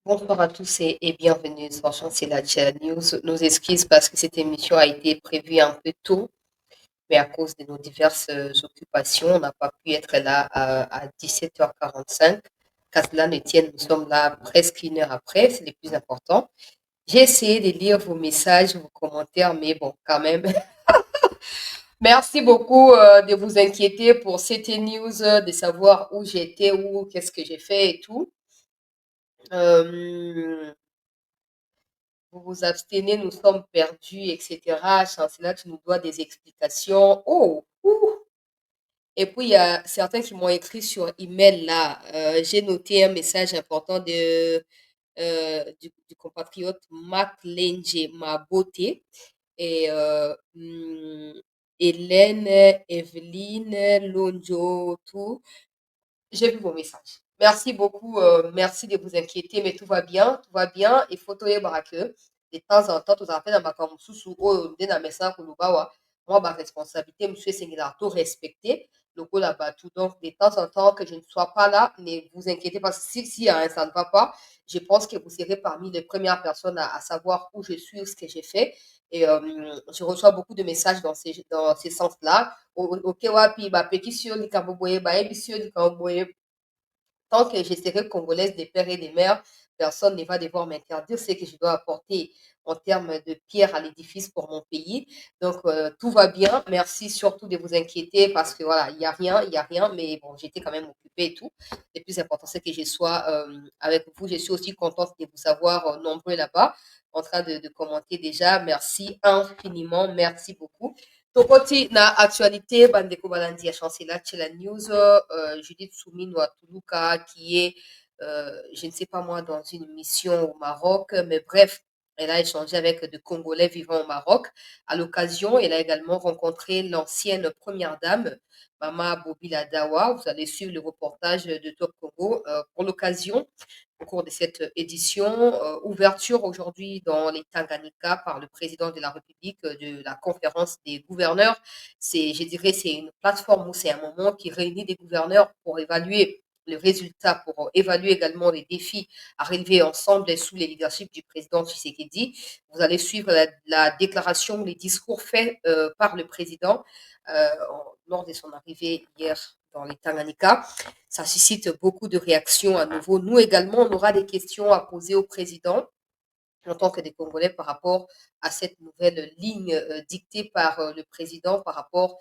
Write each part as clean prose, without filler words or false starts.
Bonsoir à tous et bienvenue sur Chancela News. Nos excuses parce que cette émission a été prévue un peu tôt, mais à cause de nos diverses occupations, on n'a pas pu être là à 17h45. Qu'à cela ne tienne, nous sommes là presque une heure après, c'est le plus important. J'ai essayé de lire vos messages, vos commentaires, mais bon, quand même. Merci beaucoup de vous inquiéter pour cette news, de savoir où j'étais, où, qu'est-ce que j'ai fait et tout. Euh, Vous vous abstenez, nous sommes perdus, etc. Chancela, tu nous dois des explications. Oh, ouh. Et puis, il y a certains qui m'ont écrit sur email là. J'ai noté un message important du compatriote Marc Lenje Mabote et Hélène, Evelyne, Lonjo, tout. J'ai vu vos messages. Merci beaucoup. Merci de vous inquiéter, mais tout va bien. Tout va bien. Il faut tout que de temps en temps, tout à fait dans ma sous ou dans mes sacs ou moi, ma responsabilité, monsieur Sengila, tout respecter. Le coup là-bas, tout. Donc, de temps en temps, que je ne sois pas là, ne vous inquiétez pas. Si ça ne va pas, je pense que vous serez parmi les premières personnes à savoir où je suis, ce que j'ai fait. Et je reçois beaucoup de messages dans ces sens-là. Ok, wapi, bah, pétition, ni kaboboye, bah, émission, ni kaboboye. Tant que je serai congolaise des pères et des mères, personne ne va devoir m'interdire ce que je dois apporter en termes de pierre à l'édifice pour mon pays. Donc, tout va bien. Merci surtout de vous inquiéter parce que voilà, il y a rien, mais bon, j'étais quand même occupée et tout. Le plus important, c'est que je sois avec vous. Je suis aussi contente de vous savoir nombreux là-bas en train de commenter déjà. Merci infiniment. Merci beaucoup. Tokoti na actualité bandeko balandi ya chancela la news Judith Soumino à Toulouka qui est je ne sais pas moi dans une mission au Maroc, mais bref, elle a échangé avec des Congolais vivant au Maroc. À l'occasion, elle a également rencontré l'ancienne première dame Mama Bobila Dawa. Vous allez suivre le reportage de Top Congo pour l'occasion au cours de cette édition. Ouverture aujourd'hui dans les Tanganyika par le président de la République de la conférence des gouverneurs. Je dirais, c'est une plateforme où c'est un moment qui réunit des gouverneurs pour évaluer les résultats, pour évaluer également les défis à relever ensemble sous le leadership du président Tshisekedi. Vous allez suivre la déclaration, les discours faits par le président lors de son arrivée hier dans les Tanganyika. Ça suscite beaucoup de réactions à nouveau. Nous également, on aura des questions à poser au président en tant que des Congolais par rapport à cette nouvelle ligne dictée par le président par rapport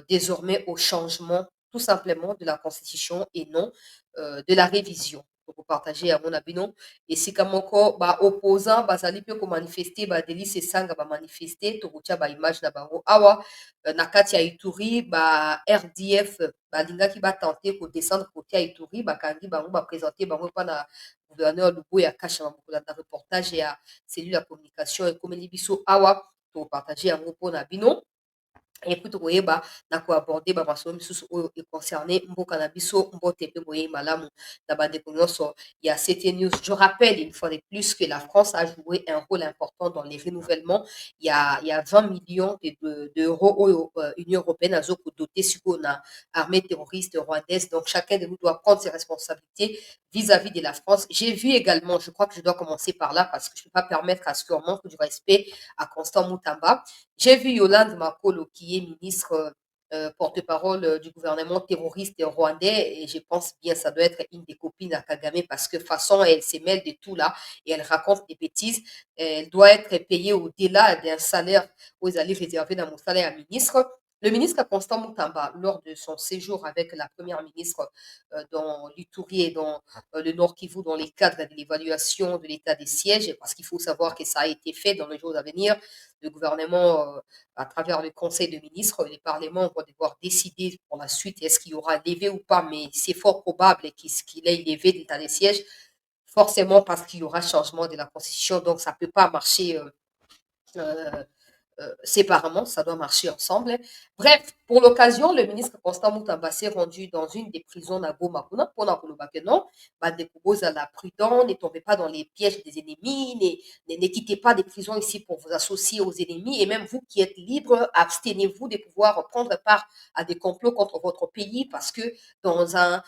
désormais au changement tout simplement de la constitution et non de la révision. Pour partager à mon avis non. Et si comme encore bah, opposant bazali pe ko manifester ba delice sanga ba manifester to ba image na bango awa na kati ya Ituri ba RDF balingaki ba tenter ko descendre côté ya Ituri bakangi bango ba présenter bango pa na gouverneur Luboya Kasha na reportage ya cellule ya communication ekomeli biso awa to partager yango mpona bino. Et puis tokoyeba na koaborder bamasomo misusu oyo econcerne mboka na biso mbote mpe boye malamu na bandeko nyonso ya CT News. Je rappelle une fois de plus que la France a joué un rôle important dans les renouvellements. Il y a 20 millions d'euros oyo Union européenne azo kodoté sikoyo na armée terroriste rwandaise. Donc chacun de nous doit prendre ses responsabilités vis-à-vis de la France. J'ai vu également, je crois que je dois commencer par là parce que je ne peux pas permettre à ce qu'on manque du respect à Constant Moutamba. J'ai vu Yolande Makolo, qui est ministre porte-parole du gouvernement terroriste rwandais, et je pense bien ça doit être une des copines à Kagame parce que de toute façon, elle se mêle de tout là et elle raconte des bêtises. Elle doit être payée au-delà d'un salaire où ils allaient réserver dans mon salaire à ministre. Le ministre Constant Moutamba, lors de son séjour avec la première ministre dans l'Itourie et dans le Nord Kivu, dans les cadres de l'évaluation de l'état des sièges, parce qu'il faut savoir que ça a été fait dans les jours à venir, le gouvernement, à travers le Conseil de ministres, les parlements vont devoir décider pour la suite est-ce qu'il y aura levé ou pas, mais c'est fort probable qu'il ait levé l'état des sièges, forcément parce qu'il y aura changement de la Constitution, donc ça ne peut pas marcher séparément, ça doit marcher ensemble. Bref, Pour l'occasion, le ministre Constant Moutamba s'est rendu dans une des prisons à Goma pour que non, bah, des propos à la prudence, ne tombez pas dans les pièges des ennemis, ne quittez pas des prisons ici pour vous associer aux ennemis, et même vous qui êtes libres, abstenez-vous de pouvoir prendre part à des complots contre votre pays parce que dans un,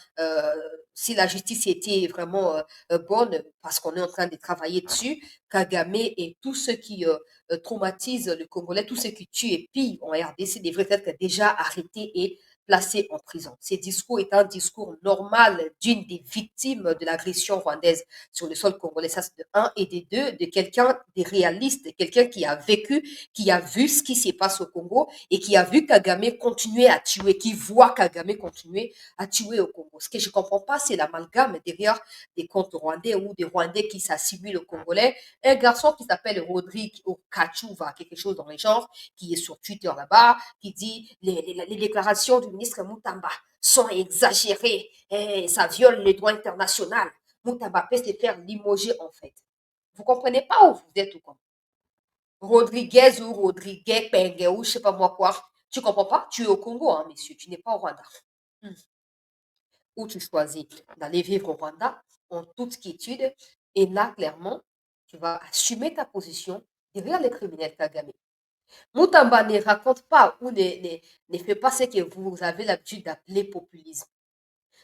si la justice était vraiment bonne, parce qu'on est en train de travailler dessus, Kagame et tous ceux qui traumatisent le Congolais, tous ceux qui tuent et pillent en RDC devraient être déjà arrêtés et placés en prison. Ces discours est un discours normal d'une des victimes de l'agression rwandaise sur le sol congolais, ça c'est de un, et de deux, de quelqu'un des réalistes, de quelqu'un qui a vécu, qui a vu ce qui se passe au Congo et qui a vu Kagame continuer à tuer, qui voit Kagame continuer à tuer au Congo. Ce que je comprends pas, c'est l'amalgame derrière des comptes rwandais ou des Rwandais qui s'assimilent aux Congolais. Un garçon qui s'appelle Rodrigue Okachuva, quelque chose dans les genres, qui est sur Twitter là-bas, qui dit les déclarations du ministre Moutamba sont exagérées et ça viole les droits internationaux. Moutamba peut se faire limoger en fait. Vous comprenez pas où vous êtes ou quoi? Rodriguez ou Rodriguez, Penge ou je sais pas moi quoi. Tu comprends pas? Tu es au Congo, hein, messieurs. Tu n'es pas au Rwanda. Hmm. Ou tu choisis d'aller vivre au Rwanda en toute quiétude. Et là, clairement, tu vas assumer ta position derrière les criminels Kagame. Moutamba ne raconte pas ou ne fait pas ce que vous avez l'habitude d'appeler populisme.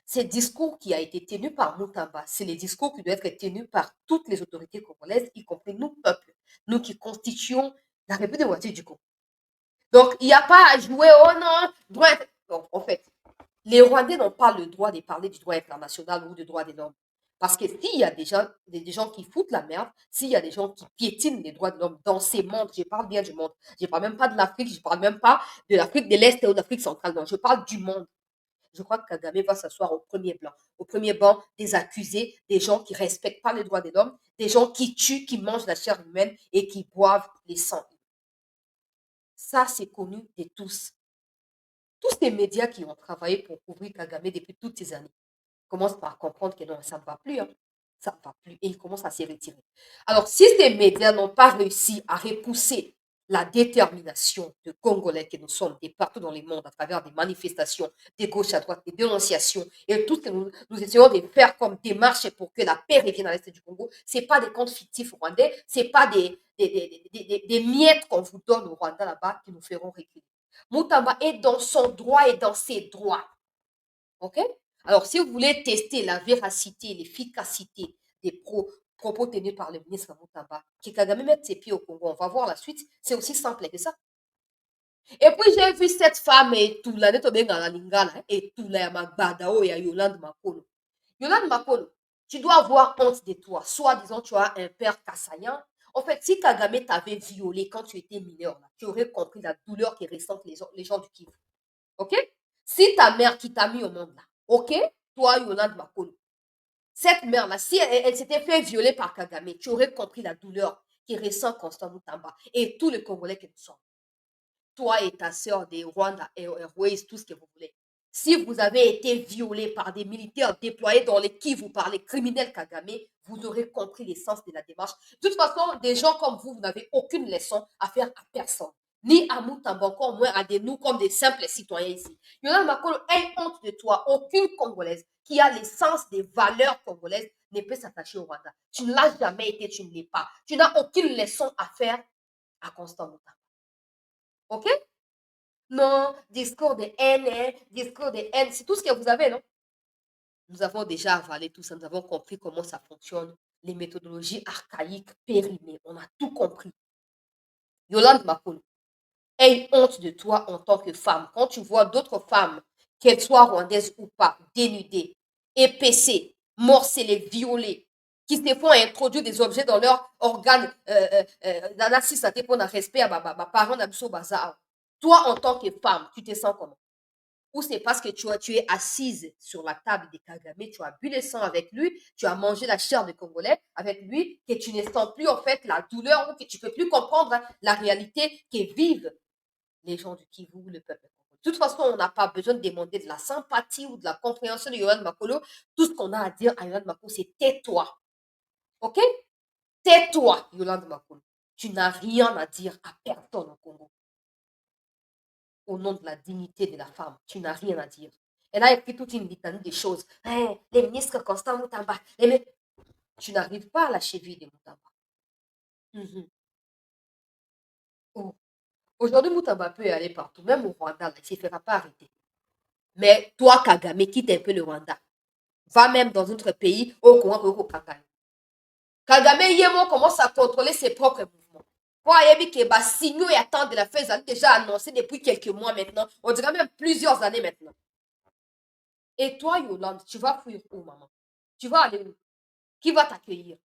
Ce discours qui a été tenu par Moutamba, c'est le discours qui doit être tenu par toutes les autorités congolaises, y compris nous, peuple, nous qui constituons la République démocratique du Congo. Donc, il n'y a pas à jouer, oh non, droit. Donc, en fait, les Rwandais n'ont pas le droit de parler du droit international ou du droit des hommes. Parce que s'il y a des gens qui foutent la merde, s'il y a des gens qui piétinent les droits de l'homme dans ces mondes, je parle bien du monde, je ne parle même pas de l'Afrique, je ne parle même pas de l'Afrique de l'Est ou de l'Afrique centrale, non, je parle du monde. Je crois que Kagame va s'asseoir au premier banc des accusés, des gens qui ne respectent pas les droits de l'homme, des gens qui tuent, qui mangent la chair humaine et qui boivent les sangs. Ça, c'est connu de tous. Tous ces médias qui ont travaillé pour couvrir Kagame depuis toutes ces années commencent par comprendre que non, ça ne va plus. Hein. Ça ne va plus. Et ils commencent à se retirer. Alors, si ces médias n'ont pas réussi à repousser la détermination de Congolais que nous sommes de partout dans le monde à travers des manifestations de gauche à droite, des dénonciations et tout ce que nous essayons de faire comme démarche pour que la paix revienne à l'Est du Congo, ce n'est pas des comptes fictifs rwandais, ce n'est pas des miettes qu'on vous donne au Rwanda là-bas qui nous feront reculer. Moutamba est dans son droit et dans ses droits. OK? Alors, si vous voulez tester la véracité, l'efficacité des propos tenus par le ministre Moutamba, qui Kagame mette ses pieds au Congo, on va voir la suite. C'est aussi simple que ça. Et puis, j'ai vu cette femme et tout là, et tout là, Magbadao et Yolande Makolo. Yolande Makolo, tu dois avoir honte de toi. Soit, disons, tu as un père kassaïen. En fait, si Kagame t'avait violé quand tu étais mineur, là, tu aurais compris la douleur qui ressentent les gens du Kivu. OK? Si ta mère qui t'a mis au monde là, OK? Toi, Yolande Makolo, cette mère-là, si elle s'était fait violer par Kagame, tu aurais compris la douleur qui ressent Constant Moutamba et tous les Congolais que nous sommes. Toi et ta sœur des Rwanda Airways, tout ce que vous voulez. Si vous avez été violé par des militaires déployés dans les Kivu par les criminels Kagame, vous aurez compris l'essence de la démarche. De toute façon, des gens comme vous n'avez aucune leçon à faire à personne. Ni à Moutamba, encore moins à nous comme des simples citoyens ici. Yolande Makolo, aie honte de toi. Aucune Congolaise qui a l'essence des valeurs congolaises ne peut s'attacher au Rwanda. Tu ne l'as jamais été, tu ne l'es pas. Tu n'as aucune leçon à faire à Constant Moutamba. OK? Non, discours de haine, hein, discours de haine, c'est tout ce que vous avez, non? Nous avons déjà avalé tout ça, nous avons compris comment ça fonctionne, les méthodologies archaïques, périmées, on a tout compris. Yolande Makolo, aie honte de toi en tant que femme. Quand tu vois d'autres femmes, qu'elles soient rwandaises ou pas, dénudées, épaissées, morcelées, violées, qui se font introduire des objets dans leur organe, dans la santé pour le respect à ma parent d'Abso Bazar. Toi, en tant que femme, tu te sens comment? Ou c'est parce que tu es assise sur la table de Kagame, tu as bu le sang avec lui, tu as mangé la chair de Congolais avec lui, que tu ne sens plus en fait la douleur ou que tu ne peux plus comprendre la réalité que vivent les gens du Kivu, le peuple congolais. De toute façon, on n'a pas besoin de demander de la sympathie ou de la compréhension de Yohan Makolo. Tout ce qu'on a à dire à Yohan Makolo, c'est tais-toi. OK? Tais-toi, Yolande Makolo. Tu n'as rien à dire à personne au Congo. au nom de la dignité de la femme. Tu n'as rien à dire. Elle a écrit toute une litanie de choses. Hein, les ministres Constant Moutamba. Tu n'arrives pas à la cheville de Moutamba. Mhm. Oh. Aujourd'hui, Moutamba peut y aller partout. Même au Rwanda, là, il ne se fera pas arrêter. Mais toi, Kagame, quitte un peu le Rwanda. Va même dans un autre pays, au Congo, Kagame. Kagame, Yemo commence à contrôler ses propres mouvements. Pour Ayebi Keba, signaux et attentes de la fête déjà annoncé depuis quelques mois maintenant. On dirait même plusieurs années maintenant. Et toi, Yolande, tu vas fuir où, maman? Tu vas aller où? Qui va t'accueillir?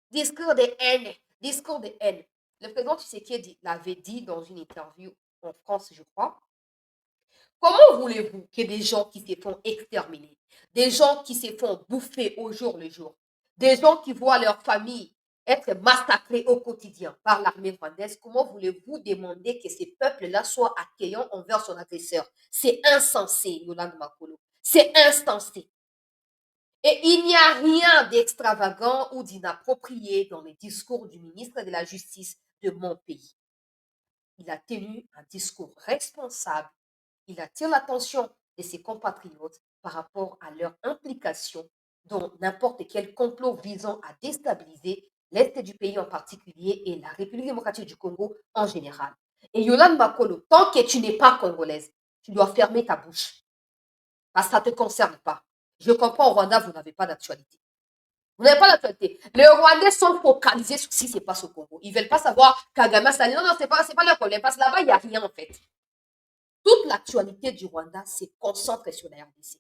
Discours de haine. Discours de haine. Le président Tshisekedi l'avait dit dans une interview en France, je crois. Comment voulez-vous que des gens qui se font exterminer, des gens qui se font bouffer au jour le jour, des gens qui voient leur famille être massacrés au quotidien par l'armée rwandaise, comment voulez-vous demander que ces peuples-là soient accueillants envers son agresseur? C'est insensé, Yolande Makolo. C'est insensé. Et il n'y a rien d'extravagant ou d'inapproprié dans les discours du ministre de la Justice de mon pays. Il a tenu un discours responsable. Il attire l'attention de ses compatriotes par rapport à leur implication dans n'importe quel complot visant à déstabiliser l'Est du pays en particulier et la République démocratique du Congo en général. Et Yolande Makolo, tant que tu n'es pas congolaise, tu dois fermer ta bouche. Parce que ça ne te concerne pas. Je comprends, au Rwanda, vous n'avez pas d'actualité. Vous n'avez pas d'actualité. Les Rwandais sont focalisés sur ce qui se passe au Congo. Ils ne veulent pas savoir Kagame Sali. Non, non, ce n'est pas leur problème. Parce que là-bas, il n'y a rien en fait. Toute l'actualité du Rwanda se concentre sur la RDC.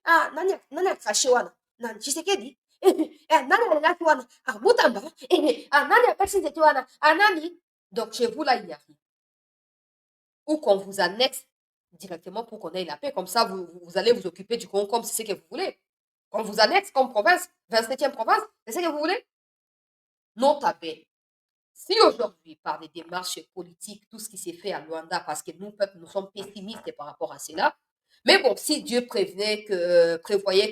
Ah, nani akashe wana? Nani Tshisekedi? Nani alilaki wana? Ah, Mutamba. Nani akashinzeti wana? Nani? Donc, chez vous, là, il n'y a rien. Ou qu'on vous annexe directement pour qu'on ait la paix. Comme ça, vous allez vous occuper du Congo comme c'est ce que vous voulez. Qu'on vous annexe comme province, 27e province, c'est ce que vous voulez? Non, ta paix. Si aujourd'hui, par des démarches politiques, tout ce qui s'est fait à Luanda, parce que nous, peuple, nous sommes pessimistes par rapport à cela, mais bon, si Dieu prévoyait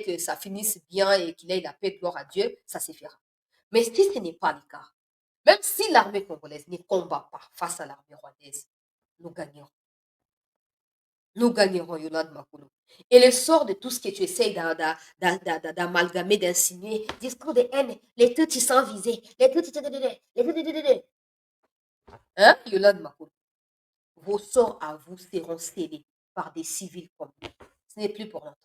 que ça finisse bien et qu'il ait la paix, gloire à Dieu, ça se fera. Mais si ce n'est pas le cas, même si l'armée congolaise ne combat pas face à l'armée rwandaise, nous gagnerons. Nous gagnerons, Yolande Makolo. Et le sort de tout ce que tu essayes d'amalgamer, d'insinuer, discours de haine, les Tutsis sont visés, les Tutsis, hein, Yolande Makolo, vos sorts à vous seront scellés par des civils comme nous. Ce n'est plus pour longtemps.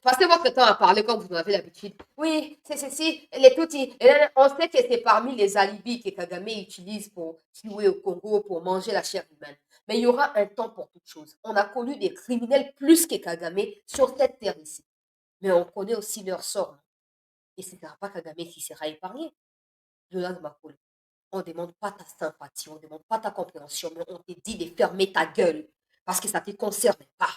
Passez votre temps à parler comme vous en avez l'habitude. Oui, c'est ceci, les Tutsis. On sait que c'est parmi les alibis que Kagame utilise pour tuer au Congo, pour manger la chair humaine. Mais il y aura un temps pour toute chose. On a connu des criminels plus que Kagame sur cette terre ici. Mais on connaît aussi leur sort. Et ce ne sera pas Kagame qui sera épargné. Yolande Makolo, on ne demande pas ta sympathie, on ne demande pas ta compréhension, mais on te dit de fermer ta gueule parce que ça ne te concerne pas.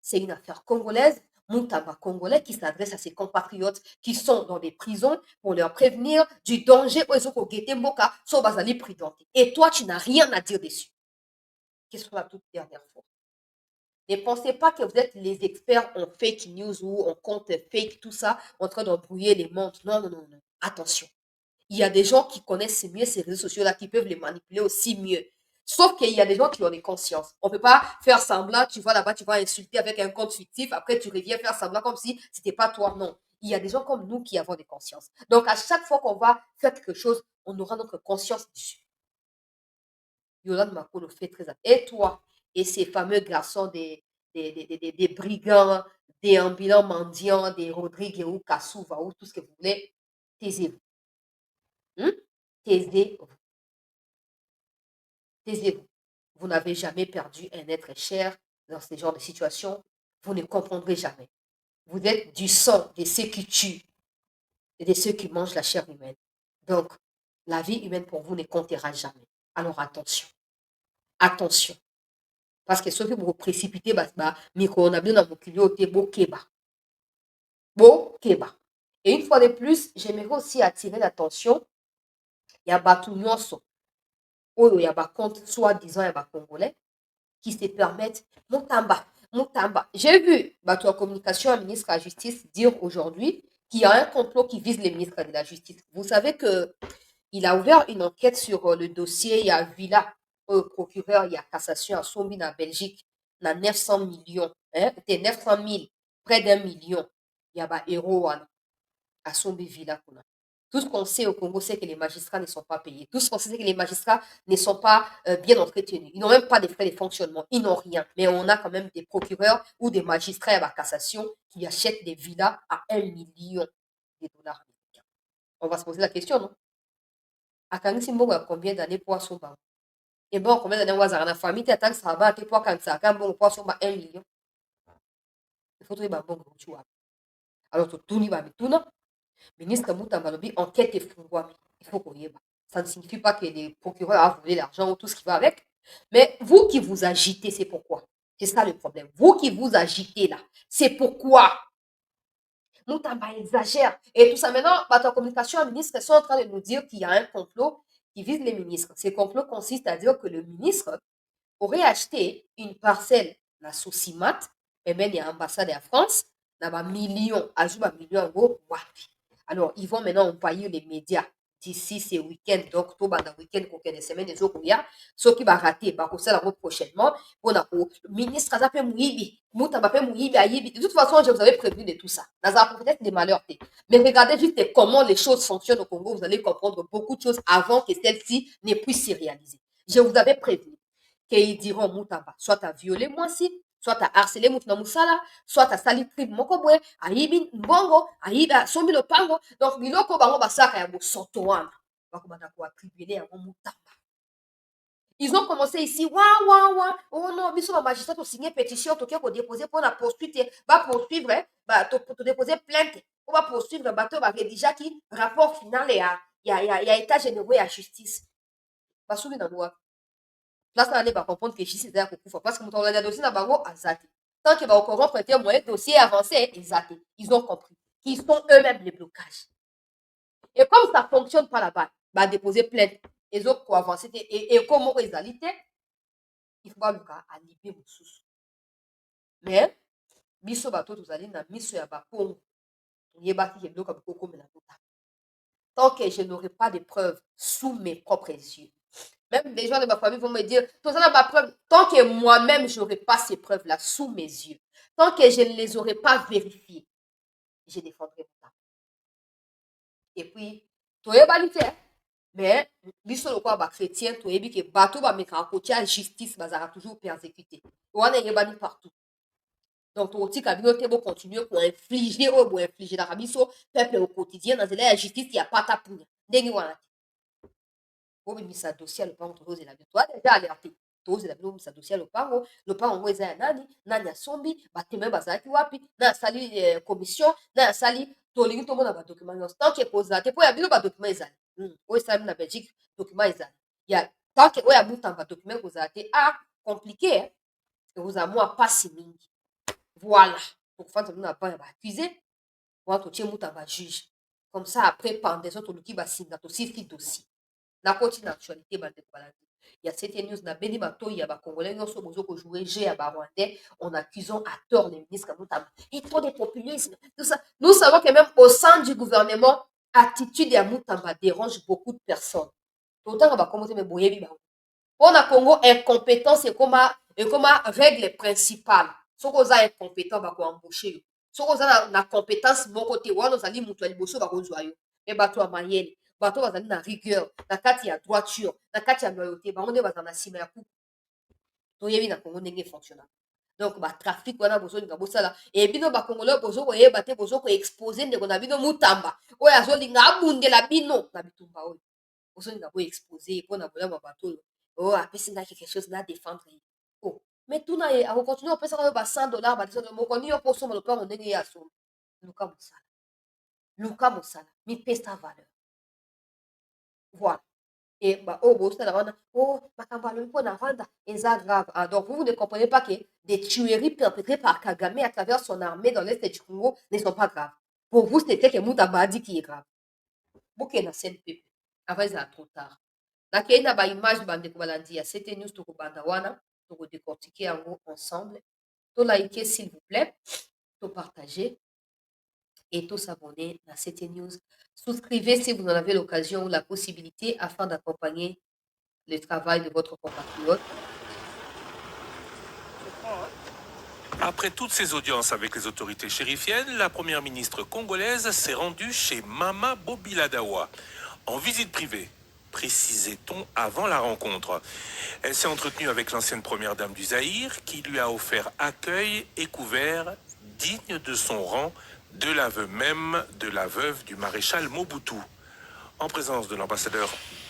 C'est une affaire congolaise, Moutamba congolais qui s'adresse à ses compatriotes qui sont dans des prisons pour leur prévenir du danger et toi, tu n'as rien à dire dessus. Quelle soit la toute dernière fois. Ne pensez pas que vous êtes les experts en fake news ou en compte fake, tout ça, en train d'embrouiller les mondes. Non, non, non, non. Attention. Il y a des gens qui connaissent mieux ces réseaux sociaux-là, qui peuvent les manipuler aussi mieux. Sauf qu'il y a des gens qui ont des consciences. On ne peut pas faire semblant, tu vas là-bas, tu vas insulter avec un compte fictif, après tu reviens faire semblant comme si c'était pas toi. Non. Il y a des gens comme nous qui avons des consciences. Donc, à chaque fois qu'on va faire quelque chose, on aura notre conscience dessus. Yolande Makolo fait très attention. Et toi, et ces fameux garçons des brigands, des ambulants mendiants, des Rodrigue ou Kassouva ou tout ce que vous voulez, taisez-vous. Taisez-vous. Taisez-vous. Vous n'avez jamais perdu un être cher dans ce genre de situation. Vous ne comprendrez jamais. Vous êtes du sang de ceux qui tuent et de ceux qui mangent la chair humaine. Donc, la vie humaine pour vous ne comptera jamais. Alors attention. Attention. Parce que ceux qui vous précipitez, on a bien dans vos clients, beau keba. Beau keba. Et une fois de plus, j'aimerais aussi attirer l'attention. Il y a Batou Nyonso. Il y a des comptes, soi-disant, il y a des Congolais qui se permettent Moutamba. J'ai vu Batou en communication, un ministre de la Justice, dire aujourd'hui qu'il y a un complot qui vise les ministres de la Justice. Vous savez qu'il a ouvert une enquête sur le dossier, il y a Villa. procureur il y a cassation à Sombi en Belgique na 900 millions hein 900 000 près d'1 million il y a héros à Sombi Villa kuna. Tout ce qu'on sait au Congo, c'est que les magistrats ne sont pas payés. Tout ce qu'on sait, c'est que les magistrats ne sont pas bien entretenus. Ils n'ont même pas de frais de fonctionnement. Ils n'ont rien. Mais on a quand même des procureurs ou des magistrats à la cassation qui achètent des villas à 1 million de dollars américains. On va se poser la question, non? À Kangisi Mbongo, a combien d'années pour Asomba? Et bon, combien d'années on va dans la famille? Tu attends que ça va, tu peux quand ça, quand bon, pour Asomba 1 million. Il faut trouver bon, tu vois. Alors, tout n'y va, mais tout non. Ministre Moutamba Lobi, enquête et fungwami. Il faut qu'on y ait. Ça ne signifie pas que les procureurs ont volé l'argent ou tout ce qui va avec. Mais vous qui vous agitez, c'est pourquoi? C'est ça le problème. Vous qui vous agitez là, c'est pourquoi Moutamba exagère. Et tout ça, maintenant, en communication, les ministres sont en train de nous dire qu'il y a un complot qui vise les ministres. Ce complot consiste à dire que le ministre aurait acheté une parcelle la Sosimat, et même il y a l'ambassade de France, dans un million, ajoute un million en gros, wapi. Alors, ils vont maintenant envoyer les médias d'ici ces week-ends d'octobre, dans le week-end qu'on des semaines, des autres, ceux qui vont rater, bah, ça la prochainement, pour le ministre, ça peut mouiller, Moutamba peut mouiller, de toute façon, je vous avais prévenu de tout ça. Dans un peut-être des malheurs, mais regardez juste comment les choses fonctionnent au Congo, vous allez comprendre beaucoup de choses avant que celle-ci ne puisse se réaliser. Je vous avais prévenu qu'ils diront Moutamba, soit tu as violé moi si, soit tu as harcelé Moutna Moussala, soit tu as sali crime moko boye, ayibi mbongo, ayibi sombi le pango. Donc, biloko bango basaka ya bosoto wana. Bakomanda ko attribuer ya Moutamba. Ils ont commencé ici, oh non, biso ba magistrat to signer pétition, to ko déposer pour la poursuite, va poursuivre, to déposer plainte, on va poursuivre bateau ba déjà qui rapport final ya état généraux ya justice. Basoubi na loi. Place na ba comprendre que justice eza kokufa parce que moto akolanda dossier na bango aza te. Tant que bakocorrompre te moyen dossier avancé eza te. Ils ont compris qu'ils sont eux-mêmes les blocages. Et comme ça fonctionne pas là-bas, ba déposer plainte les autres ko avancer te et comme moko ezali te, il faut baluka alibi mosusu. Mais biso bato tozali na miso ya bakongo toyebaki ke biloko bikokomela tota. Tant que je n'aurai pas de preuves sous mes propres yeux. Même des gens de ma famille vont me dire, tant que moi-même, je n'aurai pas ces preuves-là sous mes yeux, tant que je ne les aurai pas vérifiées, je défendrai mon temps. Et puis, tu es balité, mais, biso le quoi, chrétien, tu es que bateau va mettre en côté la justice, va toujours persécuté. On est bani partout. Donc, tu aussi, quand tu continuer pour infliger, pour infliger la rabiso, peuple au quotidien, dans la justice, il n'y a pas ta poule. Dengue, voilà. Obimisa dossier ya lopango tozozela bino toza deja alerte tozozela bino obimisa dossier ya lopango yango eza ya nani nani asombi bateme bazalaki wapi nani asali commission nani asali tolingi tomona badokima nyonso tanke ekozala te mpo ya bino badokima ezali oyo esalami na belgique dokima ezali ya tanke oyo ya Moutamba dokima ekozala te compliqué ekozala mwa mpasi mingi voilà tokofanda bino na ban ya baaccusé wana totie Moutamba juge comme ça après pendaison toluki basinga tosili dossier nakoti na actualité bandeko balandi ya CT News nabeni batoi ya bacongolais nyonso bozo kojouer jeu ya barwandais en accusant à tort les ministres Moutamba et trop de populisme tout ça nous savons que même au sein du gouvernement attitude ya Moutamba dérange beaucoup de personnes totanga bakombo te me boyebi bango mpona Congo incompétence ekoma règle principale soki oza incompétent bakoembauche yo soki oza na compétence moko te wana ozali moto ya liboso bakozwa yo me bato ya mayele bato bazali na rigueur na kati ya droiture na kati ya loyauté bango nde bazala na nsima ya kuku toyebi na Congo ndenge efonctionnaka donc batrafic wana bozolinga bosala e bino bakongolais bozo koyeba te bozo koexpose ndeko na bino Moutamba oyo azolinga abundela bino na bitumba oyo bozolinga boexpose mpona bolamu ya bato oyo oyo apesi ngaki quelque chose na défendre ye o mais tuna ye akokontinue kopesaka yo ba 100 $, mokondi yo mpo osomba lopango ndenge ye asomba luka mosala mipesa valeur voilà. Et bah, oh, bon, oh, grave. Ah, donc, vous ne comprenez pas que des tueries perpétrées par Kagame à travers son armée dans l'Est du Congo ne sont pas graves. Pour vous, c'était que Moutamba dit qui est grave. Bouké na CNP. Avant, c'est trop tard. Là, il y a une image de Balandi. C'était news to Bandawana. Pour décortiquer en gros ensemble. To liker, s'il vous plaît. To partager. Et to s'abonner à CT News. Souscrivez si vous en avez l'occasion ou la possibilité afin d'accompagner le travail de votre compatriote. Après toutes ces audiences avec les autorités chérifiennes, la première ministre congolaise s'est rendue chez Mama Bobiladawa, en visite privée, précisait-on avant la rencontre. Elle s'est entretenue avec l'ancienne première dame du Zaïre, qui lui a offert accueil et couvert digne de son rang, de l'aveu même de la veuve du maréchal Mobutu. En présence de l'ambassadeur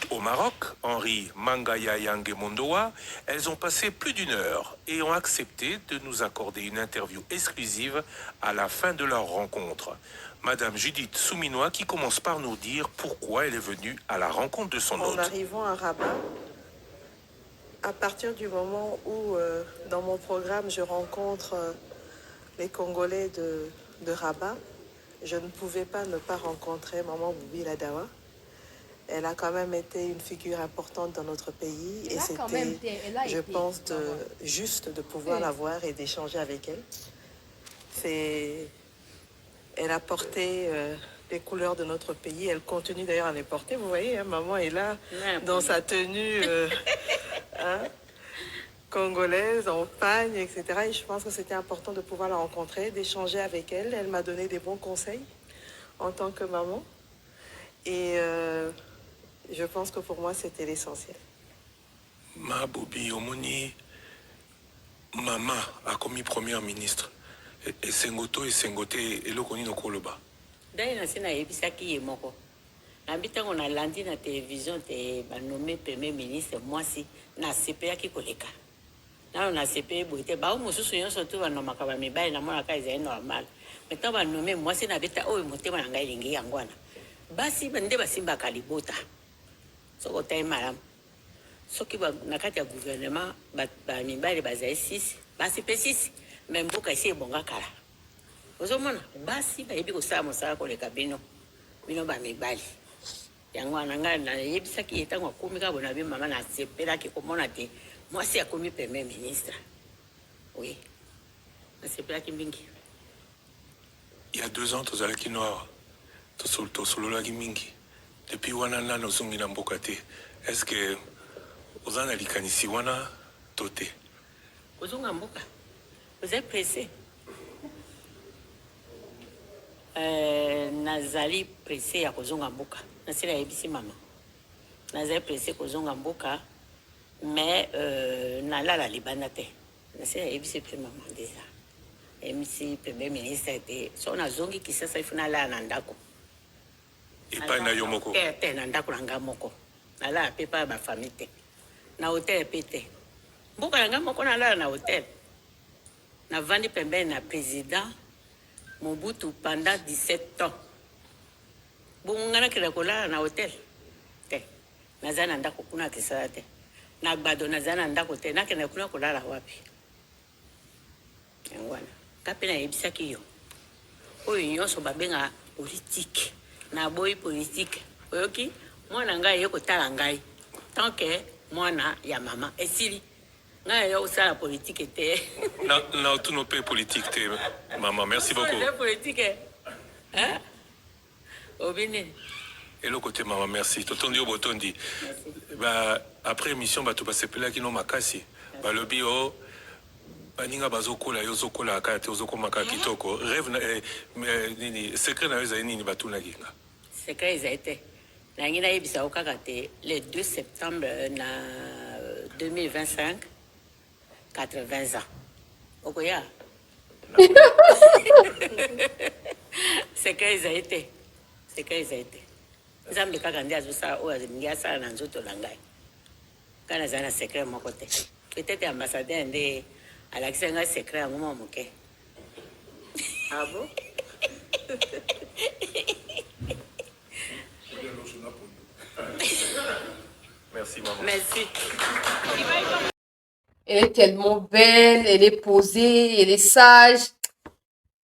au Maroc, Henri Mangaya Yange Mondoa, elles ont passé plus d'une heure et ont accepté de nous accorder une interview exclusive à la fin de leur rencontre. Madame Judith Souminois qui commence par nous dire pourquoi elle est venue à la rencontre de son hôte. En arrivant à Rabat, à partir du moment où dans mon programme je rencontre les Congolais de Rabat, je ne pouvais pas ne pas rencontrer Maman Bobiladawa. Elle a quand même été une figure importante dans notre pays et c'était, je pense, juste de pouvoir la voir et d'échanger avec elle. Elle a porté les couleurs de notre pays. Elle continue d'ailleurs à les porter. Vous voyez, hein, maman est là dans sa tenue congolaise, en pagne, etc. Et je pense que c'était important de pouvoir la rencontrer, d'échanger avec elle. Elle m'a donné des bons conseils en tant que maman. Et je pense que pour moi, c'était l'essentiel. Ma Bobi Omoni, Mama a commis première ministre. Et Sengoto et Sengoté et Lokoni no Koloba. D'ailleurs, c'est na ebisaki ye moko. Nabita on a landi na télévision te ba nommé premier ministre moi si na CPA ki koleka. Na on a CPA boite ba o mususu nyonso tu ba nomaka ba mibali na mona ka ezali normal. Maintenant ba nommé moi si na bita o motema na ngai lingi yangwana. Basi bande basimba kalibota. Soko tay malam. Soki ba nakati ya gouvernement ba mibali bazali 6, basi pe 6, même boka isi bonga kala. Ozomona basi bayebi kosala mosala koleka bino ba mibali yango wana ngai na yebisaki etango akomi ka bona bi mama na sepelaki komona te mwasi akomi premier ministre. Oui, na sepelaki mingi. Il y a 2 ans tozalaki noir tosololaki mingi depuis wana nano ozongi na mboka te. Est-ce que oza na likanisi wana to te? Ozonga mboka ozali pressé. Nazali pressé ya kozonga mboka nasila yebisi mama nazali pressé kozonga mboka mais nalala libanda te nasila yebisi pe mama déjà MC premier ministre te so nazongi kisasa ifuna la na ndako epai na yo moko te na ndako na nga moko nalala pe pa ba famille te na hotel pe te mboka na nga moko nalala na hotel navandi pembeni na président Mobutu pendant 17 ans. Bon, on a créé na hôtel. Te. Nazana ndako kuna kisala te. Na gbado nazana ndako te. Na kena kuna kolala wapi. Ngwana. Kapena yebisaki yo. Oyo nyonso babenga politique. Na boy politique. Oyoki mwana ngai yeko tala ngai. Tant que mwana ya mama esili. Ngai yo sala politique te. Na tout nos pays politique te maman. Merci beaucoup. Politique. Hein? Obine. Et le côté maman, merci. Totondi obotondi. Bah après émission bah tu passes pela kino makasi. Bah le bio baninga bazokola yozokola akate ozokoma kitoko. Rêve nini secret na yoza nini batuna kinga. Secret ezate. Na ngina yebisa okaka te le 2 septembre na 2025 80 ans. Okoya. Secret ezate. Secret ezate. Nzambe kaka ndi azosala oyo azingi asala na nzoto na ngai. Kana zana secret moko te. Peut-être ambassadeur nde alakisa ngai secret yango mo moke. Ah bon? Merci maman. Merci. Elle est tellement belle, elle est posée, elle est sage.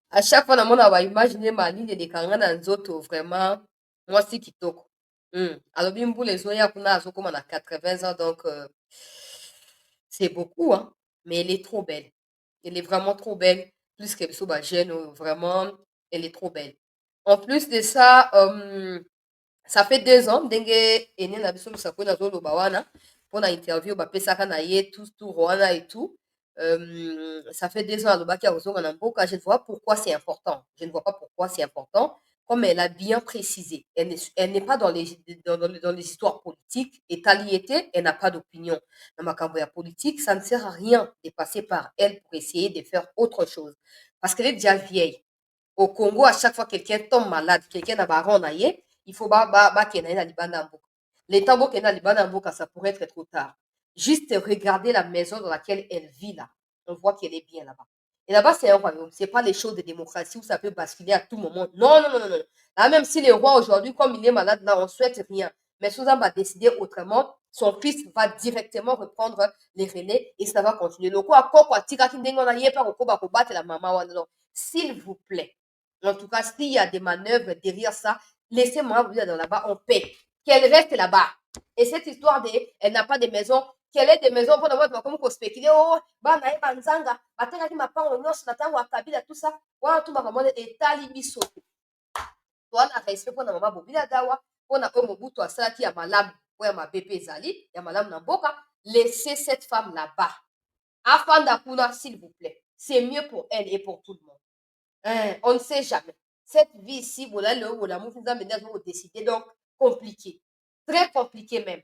À chaque fois, on va imaginer ma ligne de kangana nzoto, vraiment. Moi, c'est kitoko. Alors, bimbo, les oya kuna azoko a 80 ans, donc c'est beaucoup, hein. Mais elle est trop belle. Elle est vraiment trop belle. Plus qu'elle soit jeune, vraiment, elle est trop belle. En plus de ça, ça fait 2 ans, dengue ene na biso musako na zolo bawana. pour l'interview, Pesaka Naye, tout Rwanda et tout. Ça fait 2 ans à Lobaki à Ozonganamboka. Je ne vois pas pourquoi c'est important. Je ne vois pas pourquoi c'est important. Comme elle a bien précisé, elle n'est pas dans dans les histoires politiques. Et Taliété, elle n'a pas d'opinion. Dans ma campagne politique, ça ne sert à rien de passer par elle pour essayer de faire autre chose. Parce qu'elle est déjà vieille. Au Congo, à chaque fois que quelqu'un tombe malade, quelqu'un n'a pas rendu, il faut qu'il y ait un les tambours qu'il y a ça pourrait être trop tard. Juste regarder la maison dans laquelle elle vit là. On voit qu'elle est bien là-bas. Et là-bas, c'est un royaume. C'est pas les choses de démocratie où ça peut basculer à tout moment. Non, non, non, non, non. Là, même si le roi aujourd'hui, comme il est malade, là, on souhaite rien. Mais Suzanne va décider autrement. Son fils va directement reprendre les relais et ça va continuer. Le quoi, quoi, tika kindengo na yepa, ko ba ko battre la maman. S'il vous plaît. En tout cas, s'il y a des manœuvres derrière ça, laissez-moi vous dire dans là-bas en paix. Qu'elle reste là-bas. Et cette histoire de, elle n'a pas de maison, qu'elle ait des maisons pour avoir comme qu'on spécule, oh, bah, nae banzanga, batanga qui m'a pas en os, natango à Kabila, tout ça, ouais, tout ma maman est talibiso. Toi, na respect pour na maman bobila dawa, pour na comme Mobutu asala qui a malam, ouais, ma bébé Zali, ya malam namboka, laissez cette femme là-bas. Afin d'Akuna, s'il vous plaît. C'est mieux pour elle et pour tout le monde. On ne sait jamais. Cette vie ici, voilà, l'amour nous a mené à décider, donc compliqué. Très compliqué même.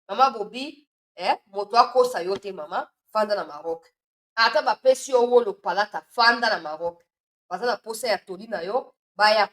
Maman Bobby, moto kosa yote mama, fanda na Maroc. Ata ba pesi yo wo lo palata fanda na Maroc. Baza na posa ya toli na yo, baya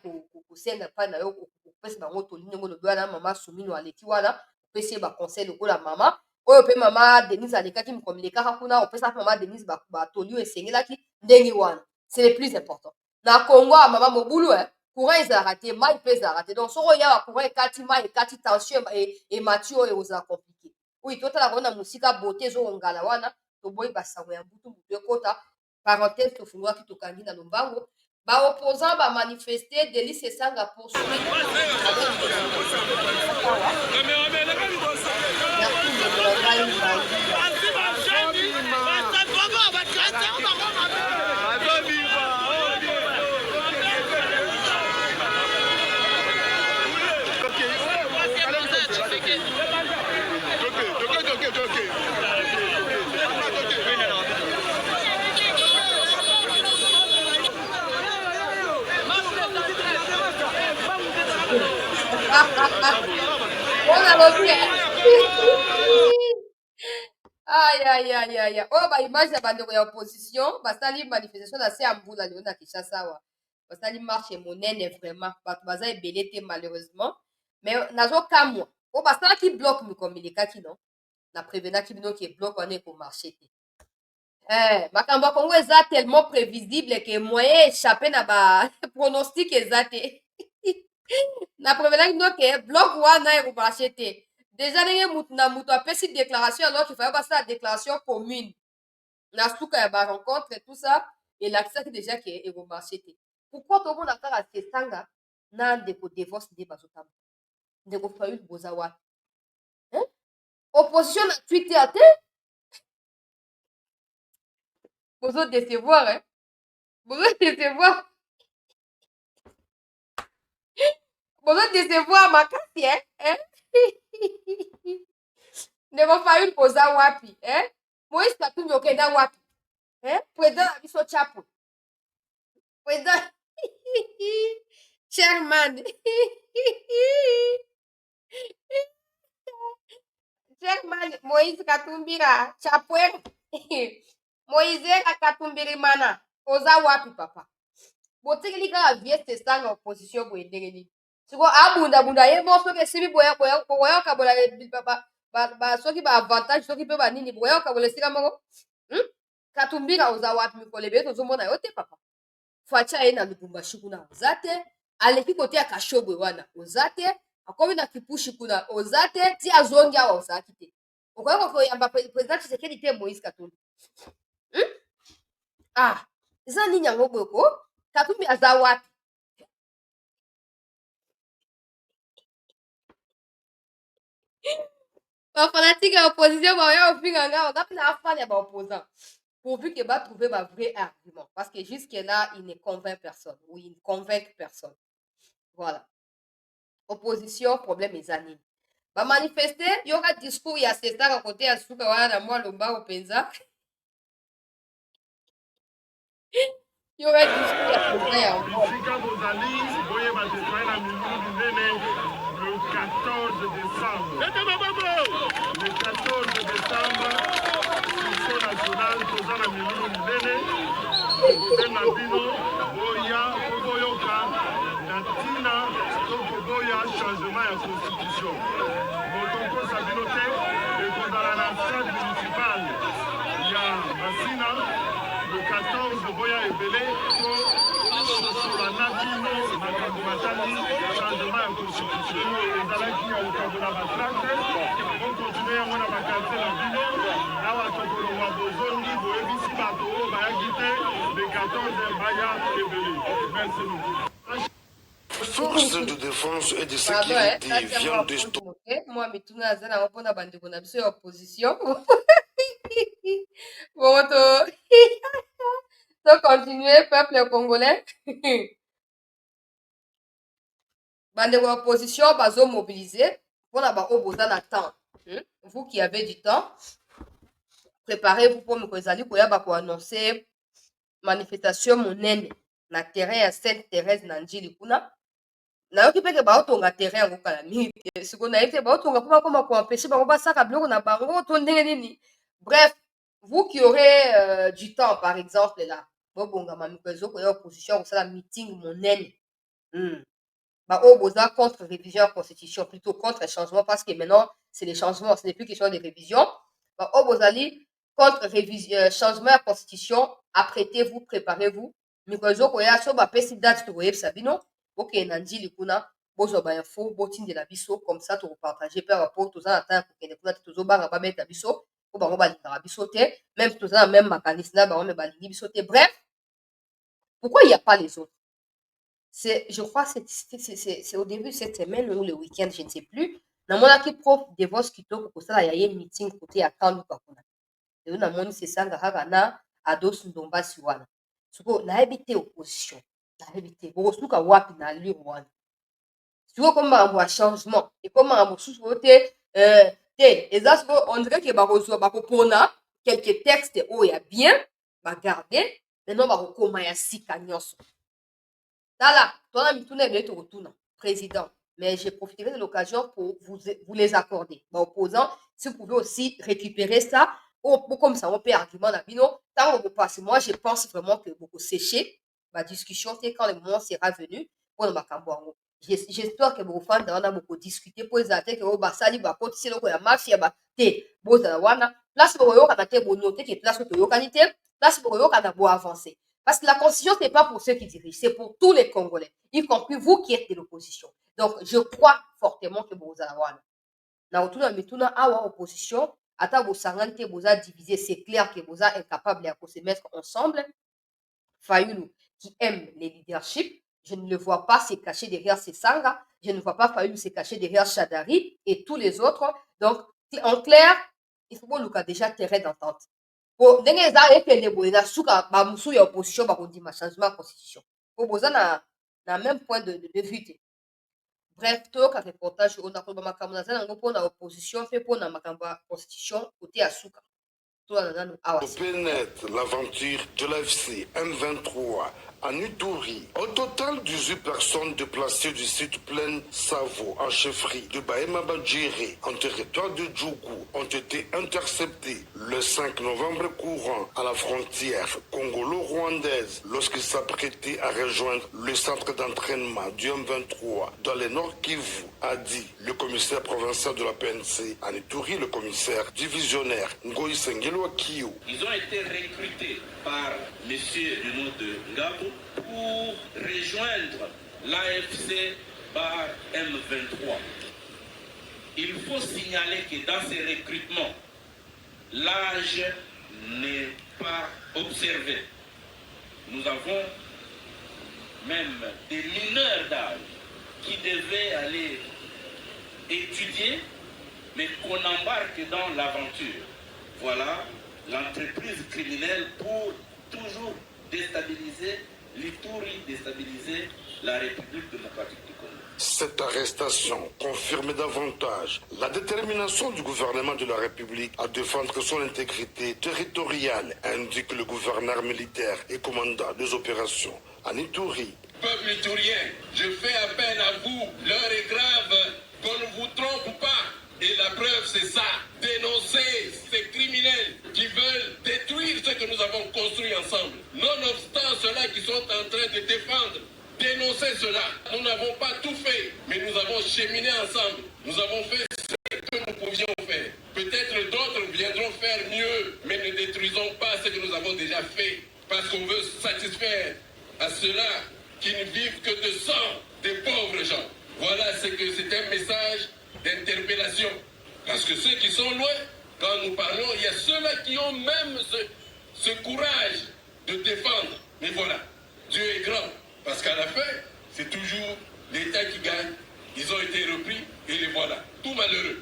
kusenga pa na yo pesi bango toli ngo lo na mama sumino aleki wana, pesi ba conseil lo la mama. Oyo pe mama Denise alekaki mikomelekaka kuna, opesa mama Denise ba toli yo esengelaki ndenge wana. C'est le plus important. Na Congo, mama mobulu, courant ezalaka te, mai mpe ezalaka te. Donc soko ya courant ekati mai ekati tension et matio oyo ozala compliqué. Oui, totala kona musika beauté ezongala wana, toboyi basango ya mbutu mutu ekota. Parenthèse tofungwaki tokangi na lombango. Ba opposant ba manifester Delice Esanga poursuivre. On a repris. Aïe, aïe, aïe, aïe. Oh, bah, image ya bandeko ya opposition, basali manifestation na se ya mbula lelo na Kinshasa wa. Basali marche monene vraiment. Bato baza ebele te malheureusement. Mais nazokamwa. Oh, basalaki bloc mikomelekaki non. Na prévenaki bino ke bloc wana ekomarche te. Makambo ya Congo eza tellement prévisible que moyen échappé na ba pronostic eza te. Na prévenaki bino ke bloc wana ekomarche te. Déjà ndenge mutu na mutu apesi déclaration alors qu'il fallait passer la déclaration commune na suka ya barencontre et tout ça elakisaki déjà ke ekomarche te. Pourquoi tomona kaka kesanga na ndeko divorce nde bazotamba ndeko fayulu boza wapi opposition na twitter te bozodecevoir bozodecevoir bozodecevoir makasi ndeko fayulu boza wapi moïse katumbi okenda wapi président na biso chapo président chairman chairman moïse katumbira chapwere moïse akatumbiri mana oza wapi papa botikeli kaka vieste esanga opposition boye ndenge nini siko abundabunda ye mo soki esili boyoka bola soki baavantage soki mpe banini boyoka bola esika moko katumbira oza wapi mikolo ebele tozomona yo te papa fatia ye na lubumbashi kuna oza te aleki kote ya kashobwe wana oza te akomi na kipushi kuna oza te ti azongi awa ozalaki te okoki koyamba président tshisekedi te moïse katumbi eza nini yango boye ko katumbi aza wapi bafanatike ya opposition baoya kofinga nga oza mpe na afane ya baopposant pourvu que trouver un vrai argument. Parce que jusque-là, il ne convainc personne. Ou il ne convainc personne. Voilà. Opposition, problème est anime. va manifester, il y aura discours, il y a c'est ça à côté à Souka, voilà, moi, Lomba, au Penza. Il y aura discours, il y a Penza, il y a encore. Le 14 décembre. Le 14 décembre, Mission nationale, Tozana Milou Mbene, Gobena Bino, Boya, Boyoka, Natina, Tokoboya, changement de constitution. Motoko Sabinote, le condamné à la salle municipale, il y a Massina, le 14 Boya et Belé, la Nabino, Makambo Matali, changement de constitution. Les Alaki à Okabola Batrake, vont continuer à mon abakate la Bino, Awa Tokolo Wabozongi, Boebisi Bato, Bayagite, les 14 Baya et Belé. Merci beaucoup. Force de défense et de sécurité vient de stopper. Moi, mais tout le monde a un bande de nabso opposition. Bon, donc, continuez, peuple congolais. Bande de opposition, bazo mobilisé. Pour la barre au temps. Vous qui avez du temps, préparez-vous pour me annoncer manifestation monene na terrain ya Sainte Thérèse na Njili kuna. Nayoki mpe ke baotonga terrain yango kala mingi te sikoyo nayebi te baotonga mpo bakoma koempêche bango basaka biloko na bango to ndenge nini. Bref, vous qui aurez du temps par exemple là bobongama mikolo ezokoya opposition kosala meeting monene baoyo boza contre révision ya constitution plutôt contre changement parce que maintenant c'est les changements, ce n'est plus question de révision. Baoyo bozali contre changement ya constitution, apprêtez-vous, préparez-vous. Mikolo ezokoya so bapesi date tokoyebisa bino bokende na Njili kuna bozwa bainfo botindela biso comme ça tokopartage mpe rapport toza na temps ya kokende kuna te tozobanga babeta biso po bango balingaka biso te même toza na même makanisi na bango me balingi biso te. Bref, pourquoi il n'y a pas les autres? Je crois c'est au début de cette semaine ou le week-end, je ne sais plus. Namonaki prof Devos Kitoko kosala ya ye meeting côté ya Kanduka kuna. Lelo namoni sesanga kaka na Ados Ndombasi wana. Siko nayebi te opposition. nayebi te bokosuka wapi na lire wana sikoyo komi makambo ya changement ekomi makambo mosusu oyo te te eza sikoyo on dirait ke bakozwa bakopona quelque texte oyo ya bien bagarde maintenant bakokoma ya sika nyonso tala tona mituna ebele tokotuna président mais je profiterai de l'occasion pour vous les accorder baopposants si vous pouvez aussi récupérer ça comme ça on peut argument na bino ntango bopasse moi je pense vraiment que bokosécher ma discussion c'est quand le moment sera venu pour makambo yango j'espère que bofanda wana bokodiscute po ezala te ke oyo basali bakotisi eloko ya mafia te bozala wana place bokoyokana te bonote ke place oyo toyokani te place bokoyokana boavancer parce que la constitution c'est pas pour ceux qui dirigent c'est pour tous les Congolais y compris vous qui êtes de l'opposition donc je crois fortement que bozala wana na otuna mituna awa opposition ata bosangani te boza divisé c'est clair que boza incapable ya se mettre ensemble. Fayulu qui aime les leaderships, je ne le vois pas se cacher derrière Sesanga, je ne vois pas Fayulu se cacher derrière Chadari et tous les autres. Donc, en clair, il faut qu'on ait déjà terrain d'entente. Pour ndenge eza ekende boye na suka ba musu ya opposition ba kondima changement de constitution. Pour boza na même point de vue te. Bref, toyoka reportage on a koloba makambo na zana ngo pona opposition fait pona makambo ya constitution côté ya suka. Pénètre l'aventure de l'AFC M23 à Nuturi. Au total, 18 personnes déplacées du site plein Savo en chefferie de Bahema Badjiri en territoire de Djougou ont été interceptées le 5 novembre courant à la frontière congolo-rwandaise lorsqu'ils s'apprêtaient à rejoindre le centre d'entraînement du M23 dans le Nord Kivu, a dit le commissaire provincial de la PNC à Nuturi, le commissaire divisionnaire Ngoï Sengelo Kiyo. Ils ont été recrutés par monsieur du nom de Ngabo pour rejoindre l'AFC par M23. Il faut signaler que dans ces recrutements, l'âge n'est pas observé. Nous avons même des mineurs d'âge qui devaient aller étudier, mais qu'on embarque dans l'aventure. Voilà l'entreprise criminelle pour toujours déstabiliser l'Ituri déstabiliser la République démocratique du Congo. Cette arrestation confirme davantage la détermination du gouvernement de la République à défendre son intégrité territoriale, indique le gouverneur militaire et commandant des opérations en Ituri. Peuple iturien, je fais appel à vous. L'heure est grave, qu'on ne vous trompe pas. Et la preuve, c'est ça. Dénoncer ces criminels qui veulent détruire ce que nous avons construit ensemble. Nonobstant ceux-là qui sont en train de défendre, dénoncer cela. Nous n'avons pas tout fait, mais nous avons cheminé ensemble. Nous avons fait ce que nous pouvions faire. Peut-être d'autres viendront faire mieux, mais ne détruisons pas ce que nous avons déjà fait. Parce qu'on veut satisfaire à ceux-là qui ne vivent que de sang des pauvres gens. Voilà, c'est un message d'interpellation. Parce que ceux qui sont loin, quand nous parlons, il y a ceux-là qui ont même ce courage de défendre. Mais voilà, Dieu est grand. Parce qu'à la fin, c'est toujours l'État qui gagne. Ils ont été repris et les voilà. Tout malheureux.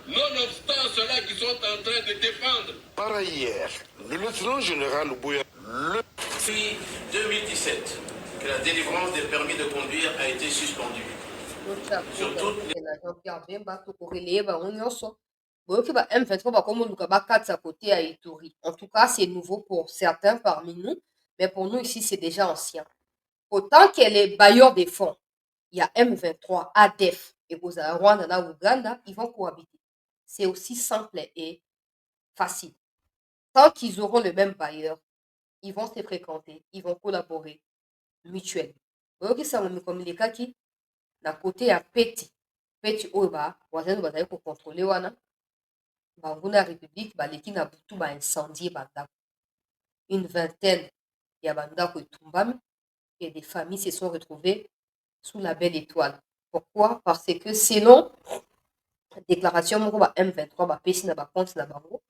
Nonobstant ceux-là qui sont en train de défendre. Par ailleurs, le lieutenant général Bouya, Depuis 2017, que la délivrance des permis de conduire a été suspendue. Sur toutes les En tout cas, c'est nouveau pour certains parmi nous, mais pour nous ici, c'est déjà ancien. Autant qu'elle est bailleur des fonds, il y a M23, ADEF et Rwanda, Ouganda, ils vont cohabiter. C'est aussi simple et facile. Tant qu'ils auront le même bailleur, ils vont se fréquenter, ils vont collaborer mutuellement. Oyoki sango comme les cas qui na côté ya peti oyo wazalendo bazali kocontrole wana banguna ya république baleki na butu incendie bandako une vingtaine ya bandako etumbami et des familles se sont retrouvées sous la belle étoile. Pourquoi? Parce que selon déclaration moko M23 bapesi na bacompte na bango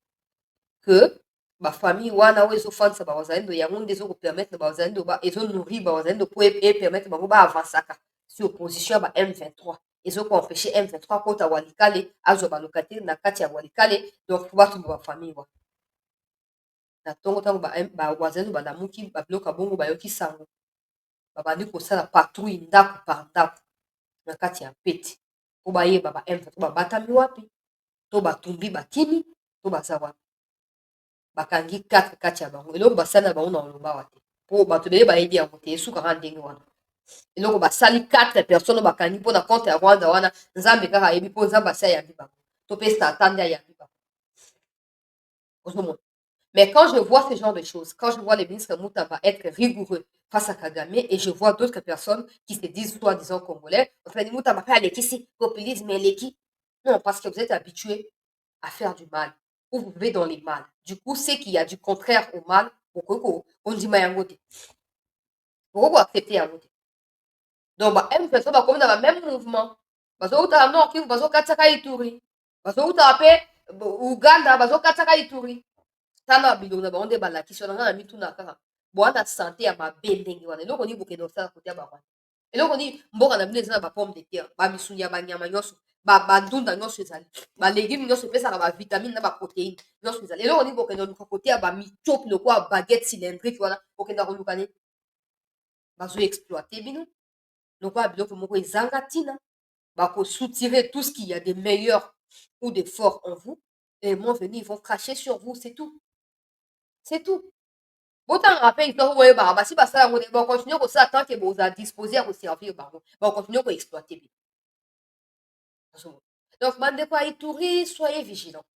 que bafamille wana oyo ezofandisa bawazalendo yango nde ezokopermettre na bawazalendo ezonourrir bawazalendo po epermettre bango baavansaka sur opposition ya M23 ezokoempêche M23 kota walikale azwa balokateri na kati ya walikale donc po batumba bafamille wana na ntongo ntango bawazalendo balamuki babiloko ya bongo bayoki sango babandi kosala patrouille ndako par ndako na kati ya peti po bayeba M23 babatami wapi to batumbi bakimi to baza wapi bakangi 4 kati ya bango eloko basali na bango na olobawa te po bato ebele bayebi yango te esukaka ndenge wana eloko basali 4 personnes bakangi mpona compte ya Rwanda wana nzambe kaka ayebi mpo nzambe asi ayambi bango to mpe satan nde ayambi bango ozomona. Mais quand je vois ce genre de choses, quand je vois les ministres Moutamba être rigoureux face à Kagame et je vois d'autres personnes qui se disent soi-disant congolais, on fait Moutamba fait aller ici, populisme et qui. Non, parce que vous êtes habitués à faire du mal ou vous vivez dans les mal. Du coup, c'est qu'il y a du contraire au mal. On dit mayangote. Pourquoi accepter yangote? Donc, M23 va comme dans le même mouvement. Parce que non, qui vous kataka ituri. Parce que Uganda, parce que kataka ituri. Tana biloko na bango nde balakisi wana nga na mituna kaka bwana sante ya mabe ndenge wana eloko nini bokende kosala kote ya barwanda eloko nini mboka na bino eza na bapomme de terre bamisuni ya banyama nyonso bandunda nyonso ezali balégume nyonso epesaka bavitamine na baprotéine nyonso ezali eloko nini bokende koluka kote ya bamichopi lokola baguette cylindrique wana bokenda koluka nini bazoexploite bino lokola biloko moko ezanga ntina bakosoutirer tout ce qu'il y a de meilleur ou de fort en vous et moi venu ils vont cracher sur vous, c'est tout. C'est tout. Autant rappel, si on continue comme ça tant que vous avez disposé à vous servir, on continue à exploiter. Donc, Mandeko Ituri, soyez vigilants.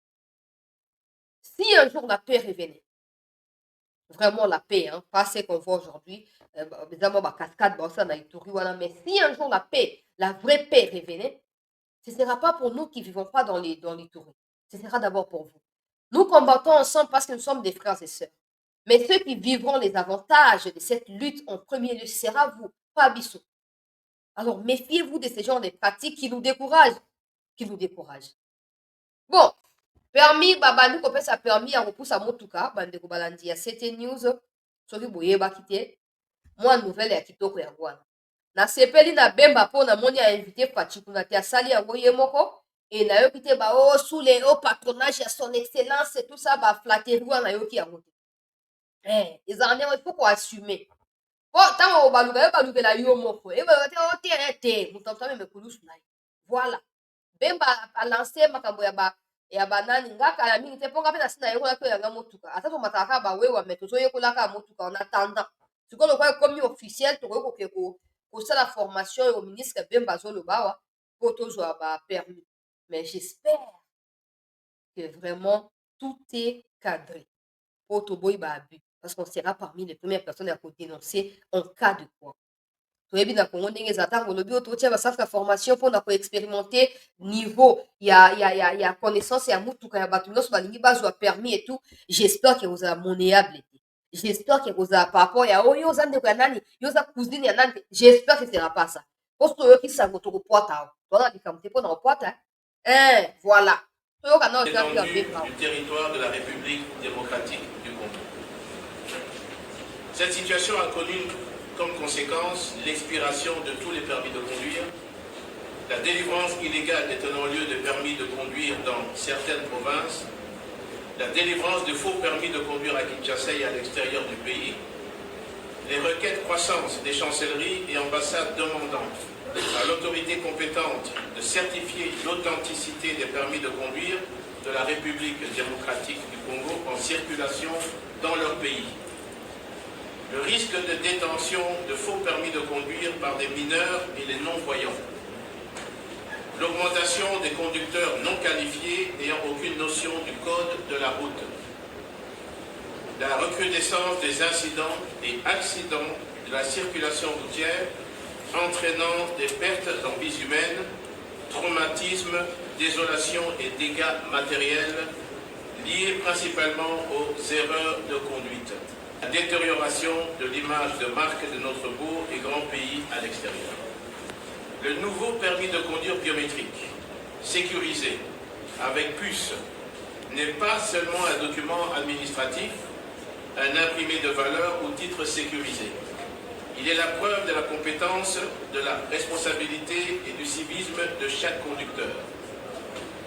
Si un jour la paix revenait, vraiment la paix, hein, pas ce qu'on voit aujourd'hui, évidemment, cascade, mais si un jour la paix, la vraie paix revenait, ce ne sera pas pour nous qui ne vivons pas dans l'Ituri. Ce sera d'abord pour vous. Nous combattons ensemble parce que nous sommes des frères et sœurs. Mais ceux qui vivront les avantages de cette lutte en premier lieu, ce sera vous, pas Bissou. Alors, méfiez-vous de ces genres de pratiques qui nous découragent. Bon, permis, babandi ko pesa permis ya kopusa motuka, bande ko balandi ya CT News, soki boyeba kite, moi nouvelle ya kitoko ya wana. Na sepeli na bemba po na moni a invité Fachiku na te asali yango ye moko. Et na yoki te sous les hauts patronage à son excellence et tout ça flatterie wana yoki yango te. Les années il faut qu'on assumer. Ntango balobela yo moko eyebaka te moto amutu ameme kulusu na ye voilà bemba alance makambo ya banani nga kala mingi te mpo nga mpe na nsi nayekolaki oyanga motuka ata tomataka kaka bawewa me tozoyekolaka motuka en attendant sikoyo lokwa ekomi officiel tokoki koke kosala formation oyo ministre bemba azoloba awa mpo tozwa bapermis mais j'espère que vraiment tout est cadré pour toboyi abus parce qu'on sera parmi les premières personnes à dénoncer en cas de quoi. toyebi na Congo ndenge eza ntango olobi oyo totia bacentre ya formation mpona koexpérimente niveau ya connaissance ya mutuka ya bato nyonso balingi bazwa permis et tout j'espère ke kozala monnayable te j'espère ke kozala par rapport ya oyo oza ndeko ya nani yo oza cousine ya nani te j'espère que sera pas ça mpo so toyoki sango tokopwata awa toza na likambo te mpona kopwata voilà toyoka na du territoire de la République démocratique du Congo. Cette situation a connu comme conséquence l'expiration de tous les permis de conduire, la délivrance illégale des tenants-lieu de permis de conduire dans certaines provinces, la délivrance de faux permis de conduire à Kinshasa et à l'extérieur du pays, les requêtes croissantes des chancelleries et ambassades demandant à l'autorité compétente de certifier l'authenticité des permis de conduire de la République démocratique du Congo en circulation dans leur pays. Le risque de détention de faux permis de conduire par des mineurs et les non-voyants. L'augmentation des conducteurs non qualifiés n'ayant aucune notion du code de la route. La recrudescence des incidents et accidents de la circulation routière entraînant des pertes en vies humaines, traumatismes, désolations et dégâts matériels liés principalement aux erreurs de conduite. La détérioration de l'image de marque de notre beau et grand pays à l'extérieur. Le nouveau permis de conduire biométrique, sécurisé, avec puce, n'est pas seulement un document administratif, un imprimé de valeur ou titre sécurisé. Il est la preuve de la compétence, de la responsabilité et du civisme de chaque conducteur.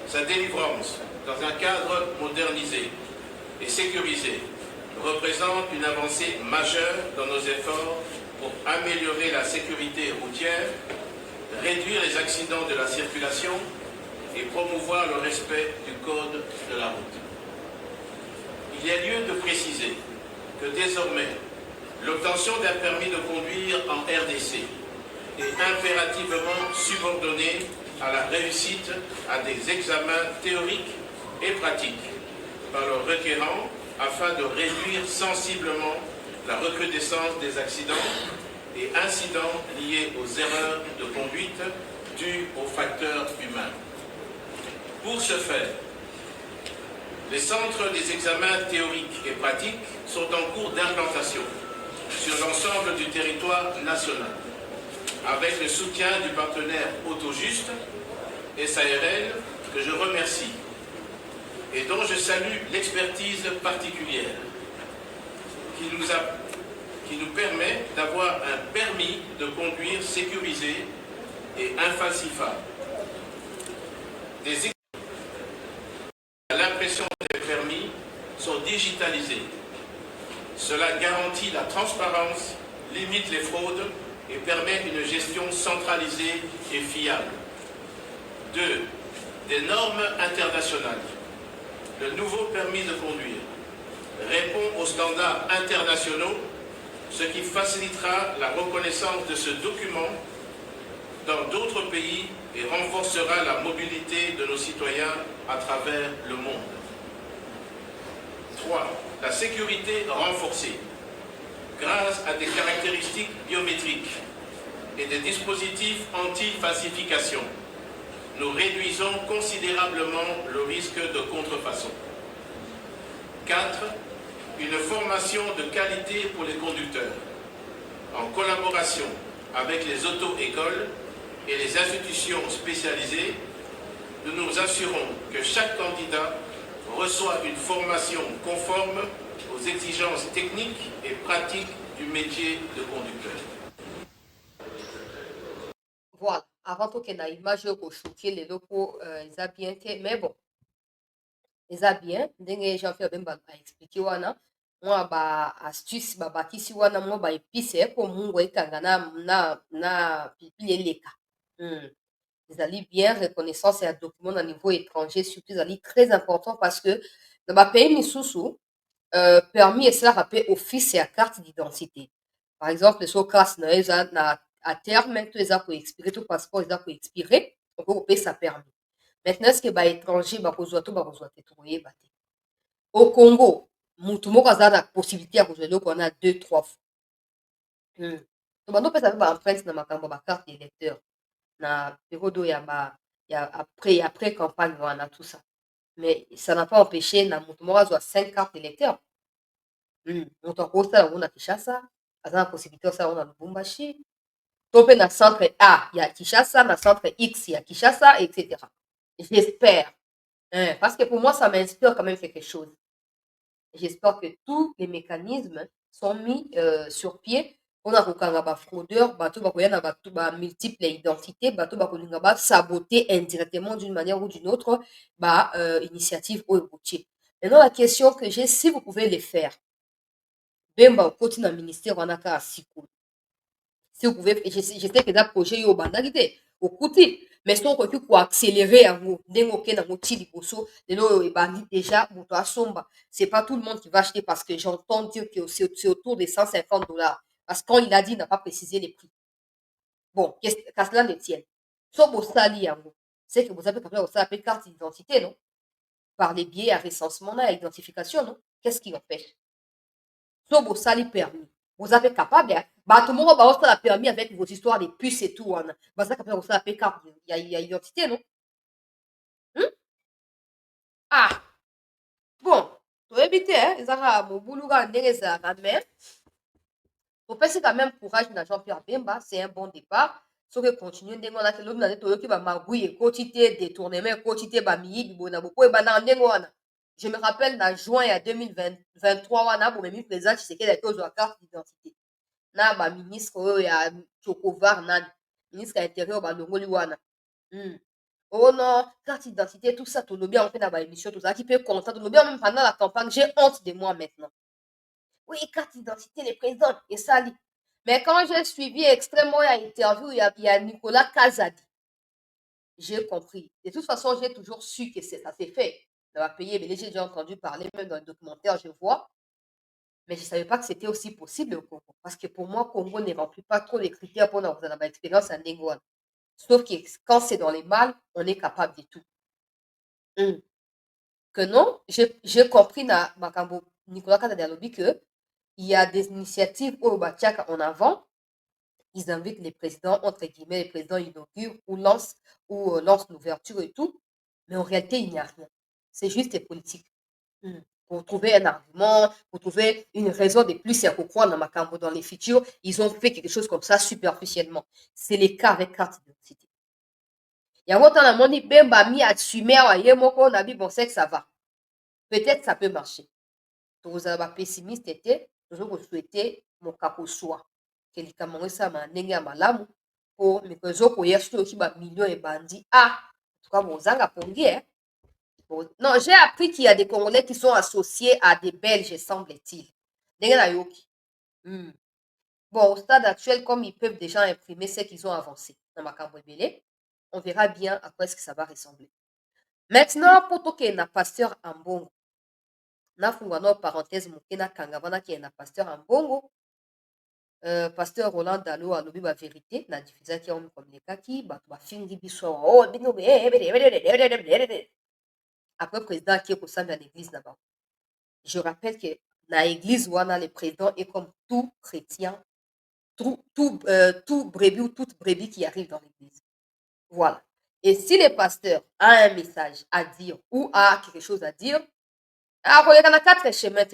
Sa délivrance, dans un cadre modernisé et sécurisé, représente une avancée majeure dans nos efforts pour améliorer la sécurité routière, réduire les accidents de la circulation et promouvoir le respect du code de la route. Il y a lieu de préciser que désormais, l'obtention d'un permis de conduire en RDC est impérativement subordonnée à la réussite à des examens théoriques et pratiques par le requérant afin de réduire sensiblement la recrudescence des accidents et incidents liés aux erreurs de conduite dues aux facteurs humains. Pour ce faire, les centres des examens théoriques et pratiques sont en cours d'implantation sur l'ensemble du territoire national, avec le soutien du partenaire Autojuste, SARL, que je remercie, et dont je salue l'expertise particulière, qui nous permet d'avoir un permis de conduire sécurisé et infalsifiable. L'impression des permis sont digitalisés. Cela garantit la transparence, limite les fraudes et permet une gestion centralisée et fiable. 2. Des normes internationales. Le nouveau permis de conduire répond aux standards internationaux, ce qui facilitera la reconnaissance de ce document dans d'autres pays et renforcera la mobilité de nos citoyens à travers le monde. 3. La sécurité renforcée grâce à des caractéristiques biométriques et des dispositifs anti-falsification. Nous réduisons considérablement le risque de contrefaçon. 4. Une formation de qualité pour les conducteurs, en collaboration avec les auto-écoles et les institutions spécialisées. Nous nous assurons que chaque candidat reçoit une formation conforme aux exigences techniques et pratiques du métier de conducteur. Voilà, avant tout qu'il y ait une image pour choquer les locaux, ils ont bien été, mais bon, ils ont bien, dès que j'ai fait un expliquer, mwa ba-astuce babakisi wana mwa baepice po mungu ekanga na pilipili eleka. Ezali bien reconnaissance ya document na niveau étranger surtout ezali très important parce que na bapays misusu permis esalaka mpe office ya carte d'identité. Par exemple so classe na yo eza na à terme to eza koexpire to passeport eza koexpire okoki kopesa permis. Maintenant est ce que baétranger bakozwa to bakozwa te tokoyeba te. Au Congo mutu moko aza na possibilité ya kozwa eloko wana 2-3 fois. To bando opesa mpe baempreinte na makambo ya bacarte d'électeur na période oyo après campagne wana tout ça. Mais ça n'a pas empêché na mutu moko azwa 5 cartes d'électeur. Moto akosala yango na Kinshasa aza na possibilité osala yango na Lubumbashi to mpe na centre A ya Kinshasa na centre X ya Kinshasa etc. J'espère. Parce que pour moi ça m'inspire quand même quelque chose. J'espère que tous les mécanismes sont mis sur pied mpona kokanga bafraudeur bato bakoya na bato multiple identité bato bakolinga saboter indirectement d'une manière ou d'une autre initiative oyo botie. Maintenant la question que j'ai, si vous pouvez les faire bemba okoti na ministère wana kaka sikoyo, si vous pouvez, je sais que eza projet oyo obandaki te okuti mais soki okoki koaccélérer yango ndenge okende yango ti liboso lelo oyo ebandi déjà moto asomba. C'est pas tout le monde qui va acheter parce que j'entends dire que c'est autour de $150 parce que quand il a dit il n'a pas précisé les prix. Bon, qu'à cela ne tienne, so bosali yango c'est que vous avez capable kosala mpe carte d'identité non par les biais ya recensement na ya identification non, qu'est-ce qui empêche? So bosali permis boza mpe capable ya bato moko baosala permis avec vos histoires de puces et tout wana baza capable kosala mpe carte ya identité non. Bon toyebi te ezaka mobulu kaka ndenge ezalaka mais topesi quand même courage na Jean-Pierre Bemba, c'est un bon départ soki continue ndenge wana te lobi na nde toyoki bamagui ekoti te détournement ekoti te bamiyibi boye na bopo ebandaka ndenge wana. Je me rappelle na juin ya 2023 wana bomemi président Tshisekedi ayaki ozwa carte d'identité na baministre oyo ya Chokovar nani ministre ya intérieur balongoli wana. Oh non, carte d'identité, tout ça, tout le bien, on fait dans la émission, tout ça, qui peut content, tout le bien, même pendant la campagne, j'ai honte de moi maintenant. Oui, carte d'identité, les présidents, et ça, mais quand j'ai suivi extrêmement l'interview, il y a Nicolas Kazadi, j'ai compris. De toute façon, j'ai toujours su que ça s'est fait dans la pays, mais j'ai déjà entendu parler, même dans le documentaire, je vois, mais je ne savais pas que c'était aussi possible au Congo. Parce que pour moi, Congo ne remplit pas trop les critères pour avoir une expérience à Nengoan. Sauf que quand c'est dans les malles, on est capable de tout. Que non, j'ai compris na Makambo Nicolas Kadadialobi que il y a des initiatives au Bachaka en avant. Ils invitent les présidents, entre guillemets, les présidents inaugurent ou lancent l'ouverture et tout. Mais en réalité, il n'y a rien. C'est juste des politiques. Pour trouver un argument, pour trouver une raison de plus et à croire dans Makambo dans les futurs, ils ont fait quelque chose comme ça superficiellement. C'est le cas avec carte d'identité. Yango tana moni Bemba mi assumé awa ye moko on a dit bon c'est que ça va. Peut-être ça peut marcher. Tozala ba pessimiste te, tozo souhaiter mon kaposwa. Que likambo esa ma ndenge ya malamu po mikozo ko yesu ki ba millions et bandi. En tout cas bozanga pongi non, j'ai appris qu'il y a des Congolais qui sont associés à des Belges, semble-t-il. Ndenge na yoki. Bon, au stade actuel, comme ils peuvent déjà imprimer ce qu'ils ont avancé dans Makambo Ebele, on verra bien à quoi est-ce que ça va ressembler. Maintenant, pour tout qu'il y ait un pasteur en bongo, na fungano parenthèse mokena kangavana qui est un pasteur en bongo, pasteur Roland Dalo a lobi ba vérité, na diffusa qui on comme les kaki, ba fingi biso oh bino après président qui est au sein de l'église là-bas. Je rappelle que dans l'église wana le président est comme tout chrétien, tout brebis ou toute brebis qui arrive dans l'église. Voilà. Et si le pasteur a un message à dire ou a quelque chose à dire, il y a 4 chemins.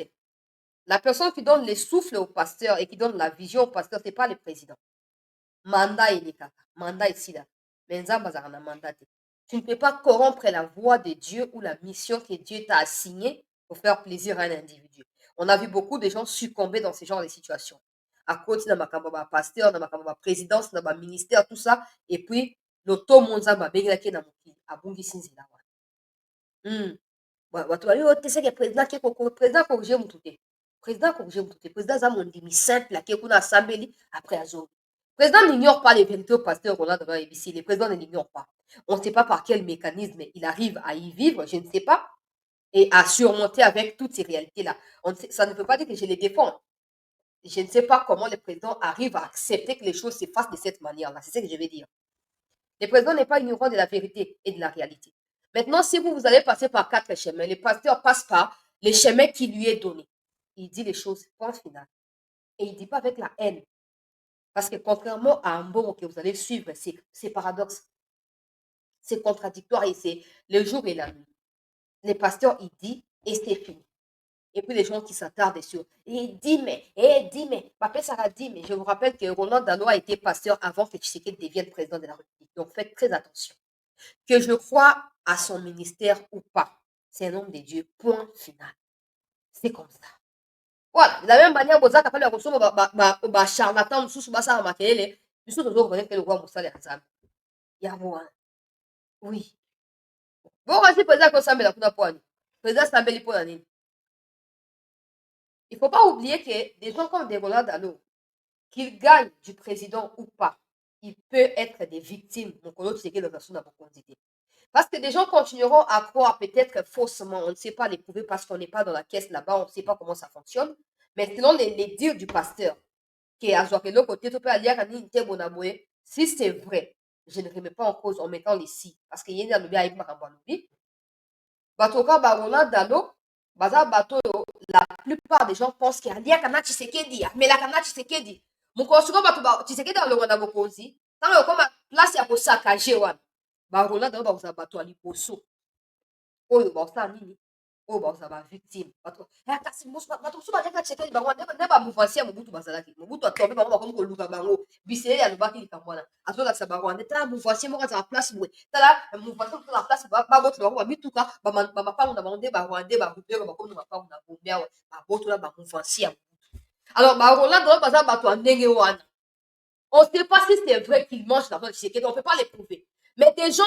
La personne qui donne le souffle au pasteur et qui donne la vision au pasteur, ce n'est pas le président. Mandat il est kaka. Mandat ici là. Mais mandat. Tu ne peux pas corrompre la voix de Dieu ou la mission que Dieu t'a assignée pour faire plaisir à un individu. On a vu beaucoup de gens succomber dans ce genre de situations. À côté de ma pasteur, de ma présidence, de ma ministère, tout ça. Et puis, l'auto monzamba bengaki na mokili abungisi nzela wana. Watu wali ote seke président qui président corriger mutu te. Président corrigé le président Zamondimi simple qui est assemblée après Azor. Le président n'ignore pas les vérités au pasteur Roland dans ABC. Le président ne l'ignore pas. On ne sait pas par quel mécanisme il arrive à y vivre, je ne sais pas, et à surmonter avec toutes ces réalités-là. Ça ne veut pas dire que je les défends. Je ne sais pas comment le président arrive à accepter que les choses se fassent de cette manière-là. C'est ce que je vais dire. Le président n'est pas ignorant de la vérité et de la réalité. Maintenant, si vous allez passer par 4 chemins, le pasteur passe par les chemins qui lui est donné. Il dit les choses, point final. Et il ne dit pas avec la haine. Parce que contrairement à un bon que vous allez suivre, c'est paradoxe. C'est contradictoire et c'est le jour et la nuit. Le pasteur, il dit et c'est fini. Et puis les gens qui s'attardent sur. Et dit mais. Papa, ça a dit, mais je vous rappelle que Roland Dano a été pasteur avant que Tshisekedi devienne président de la République. Donc faites très attention. Que je crois à son ministère ou pas, c'est un homme de Dieu, point final. C'est comme ça. Voilà, de la même manière, vous avez appelé le charlatan, sous ça, ma kele, nous sommes toujours venus faire le roi Moussa les Hazam. Il y a vous, oui. Bon, vas-y, président, qu'on s'en met la poigne. Président, ça met les points. Il ne faut pas oublier que des gens comme des Roland Dano, qu'ils gagnent du président ou pas, il peut être des victimes. Donc, on c'est que la nation n'a pas quantité. Parce que des gens continueront à croire peut-être faussement, on ne sait pas les prouver parce qu'on n'est pas dans la caisse là-bas, on ne sait pas comment ça fonctionne. Mais selon les dires du pasteur, qui est à Joaquin côté, tu peux aller à Bonaboué, si c'est vrai, je ne remets pas en cause en mettant les si, parce qu'il y a un avec Marambanobi. Batoka Barona Dano, Baza Bato, la plupart des gens pensent qu'il y a Kana Tshisekedi, mais la Kana Tshisekedi. Mon consulat Bato Tshisekedi dans le Rwanda Bokozi, quand on comme place ya ko saccager wana. Barona Dano ba Bato ali poso. Oyo ba sa nini? Oyo ba za ba victime. Bato kasi musu Bato suba jaka Tshisekedi ba Rwanda ne ba mouvansia Mobutu bazalaki. Mobutu atombe ba comme ko luka bango. Bisele ya lobaki likamwana. Azola sa ba Rwanda ta mouvansia mo za place boue. Tala mouvansia sur la place ba boto ba mituka ba mapango na bande ba Rwanda ba rubero ba comme mapango na bombia ba boto la ba mouvansia. Alors ba Roland Dano baza bato ndenge wana. On ne sait pas si c'est vrai qu'ils mangent l'argent de Tshisekedi, on ne peut pas les prouver. Mais des gens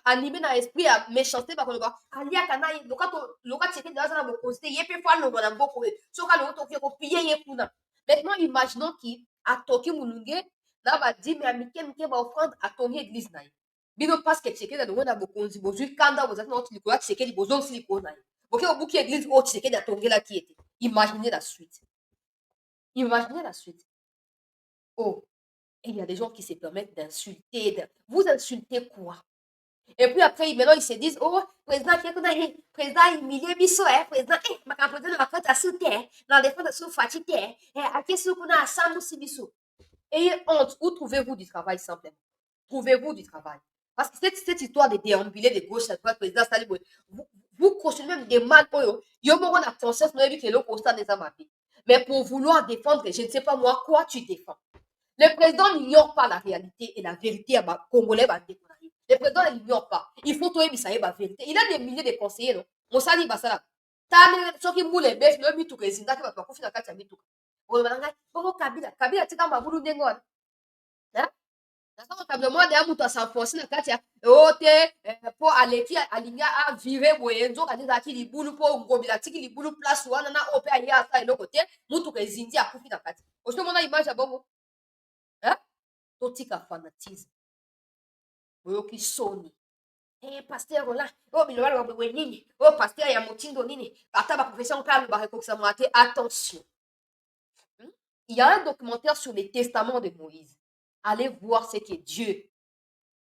animés dans l'esprit à méchanceté, parce que Alia Kana, le cas Tshisekedi dans la Bokoste, il peut faire le Rwanda Boko, sauf que l'autre fait copier Yekuna. Maintenant, imaginons qu'il a toqué Moununge, là, va dire, mais à Mikel va offrande à Tony Église. Bino parce que Tshisekedi dans le Rwanda Bokonzi, Bozu, Kanda, vous êtes notre Nicolas Tshisekedi, Bozo, Silikona. Ok, au bout qui église, oh, Tshisekedi a tombé là qui était. Imaginez la suite. Imaginez la suite. Oh, et il y a des gens qui se permettent d'insulter. Vous insultez quoi? Et puis après, maintenant, ils se disent, oh, président, président, il milieu biso, président, ma président, la fête à sous terre, dans les fêtes à sous fatigué, à qui sous qu'on a à Samou Sibiso. Ayez honte, où trouvez-vous du travail simplement? Trouvez-vous du travail? Parce que cette histoire de déambuler de gauche à droite, président, vous cautionnez même des mal pour eux. Yo, mon a conscience, nous, que l'eau constat des amapis. Mais pour vouloir défendre, je ne sais pas moi, quoi tu défends? Le président n'ignore pas la réalité et la vérité à ma Congolais va décourager. Le président ne l'ignore pas. Il faut trouver la vérité. Il a des milliers de conseillers, non? Mon sali basala. Tane soki mule bes no mitu kezinda ke ba kufina kati ya mitu. O balanga bongo Kabila tika mabulu ndengo. Hein? Nasa kabila mo de amuto s'enfoncer na kati ya ote po aleki alinga a vivre boyenzo kanisa ki libulu po ngobila tiki libulu place wana na ope ayi asa eloko te mutu kezindi akufina kati. Osho mona image ya bongo. Hein? Totika fanatisme. Oyoki soni. Pasteur là, oh bilobalo ba nini? Oh pasteur ya motindo nini? Ata ba profession parle ba rekokisa moate. Attention. Il y a un documentaire sur les testaments de Moïse. Allez voir ce que Dieu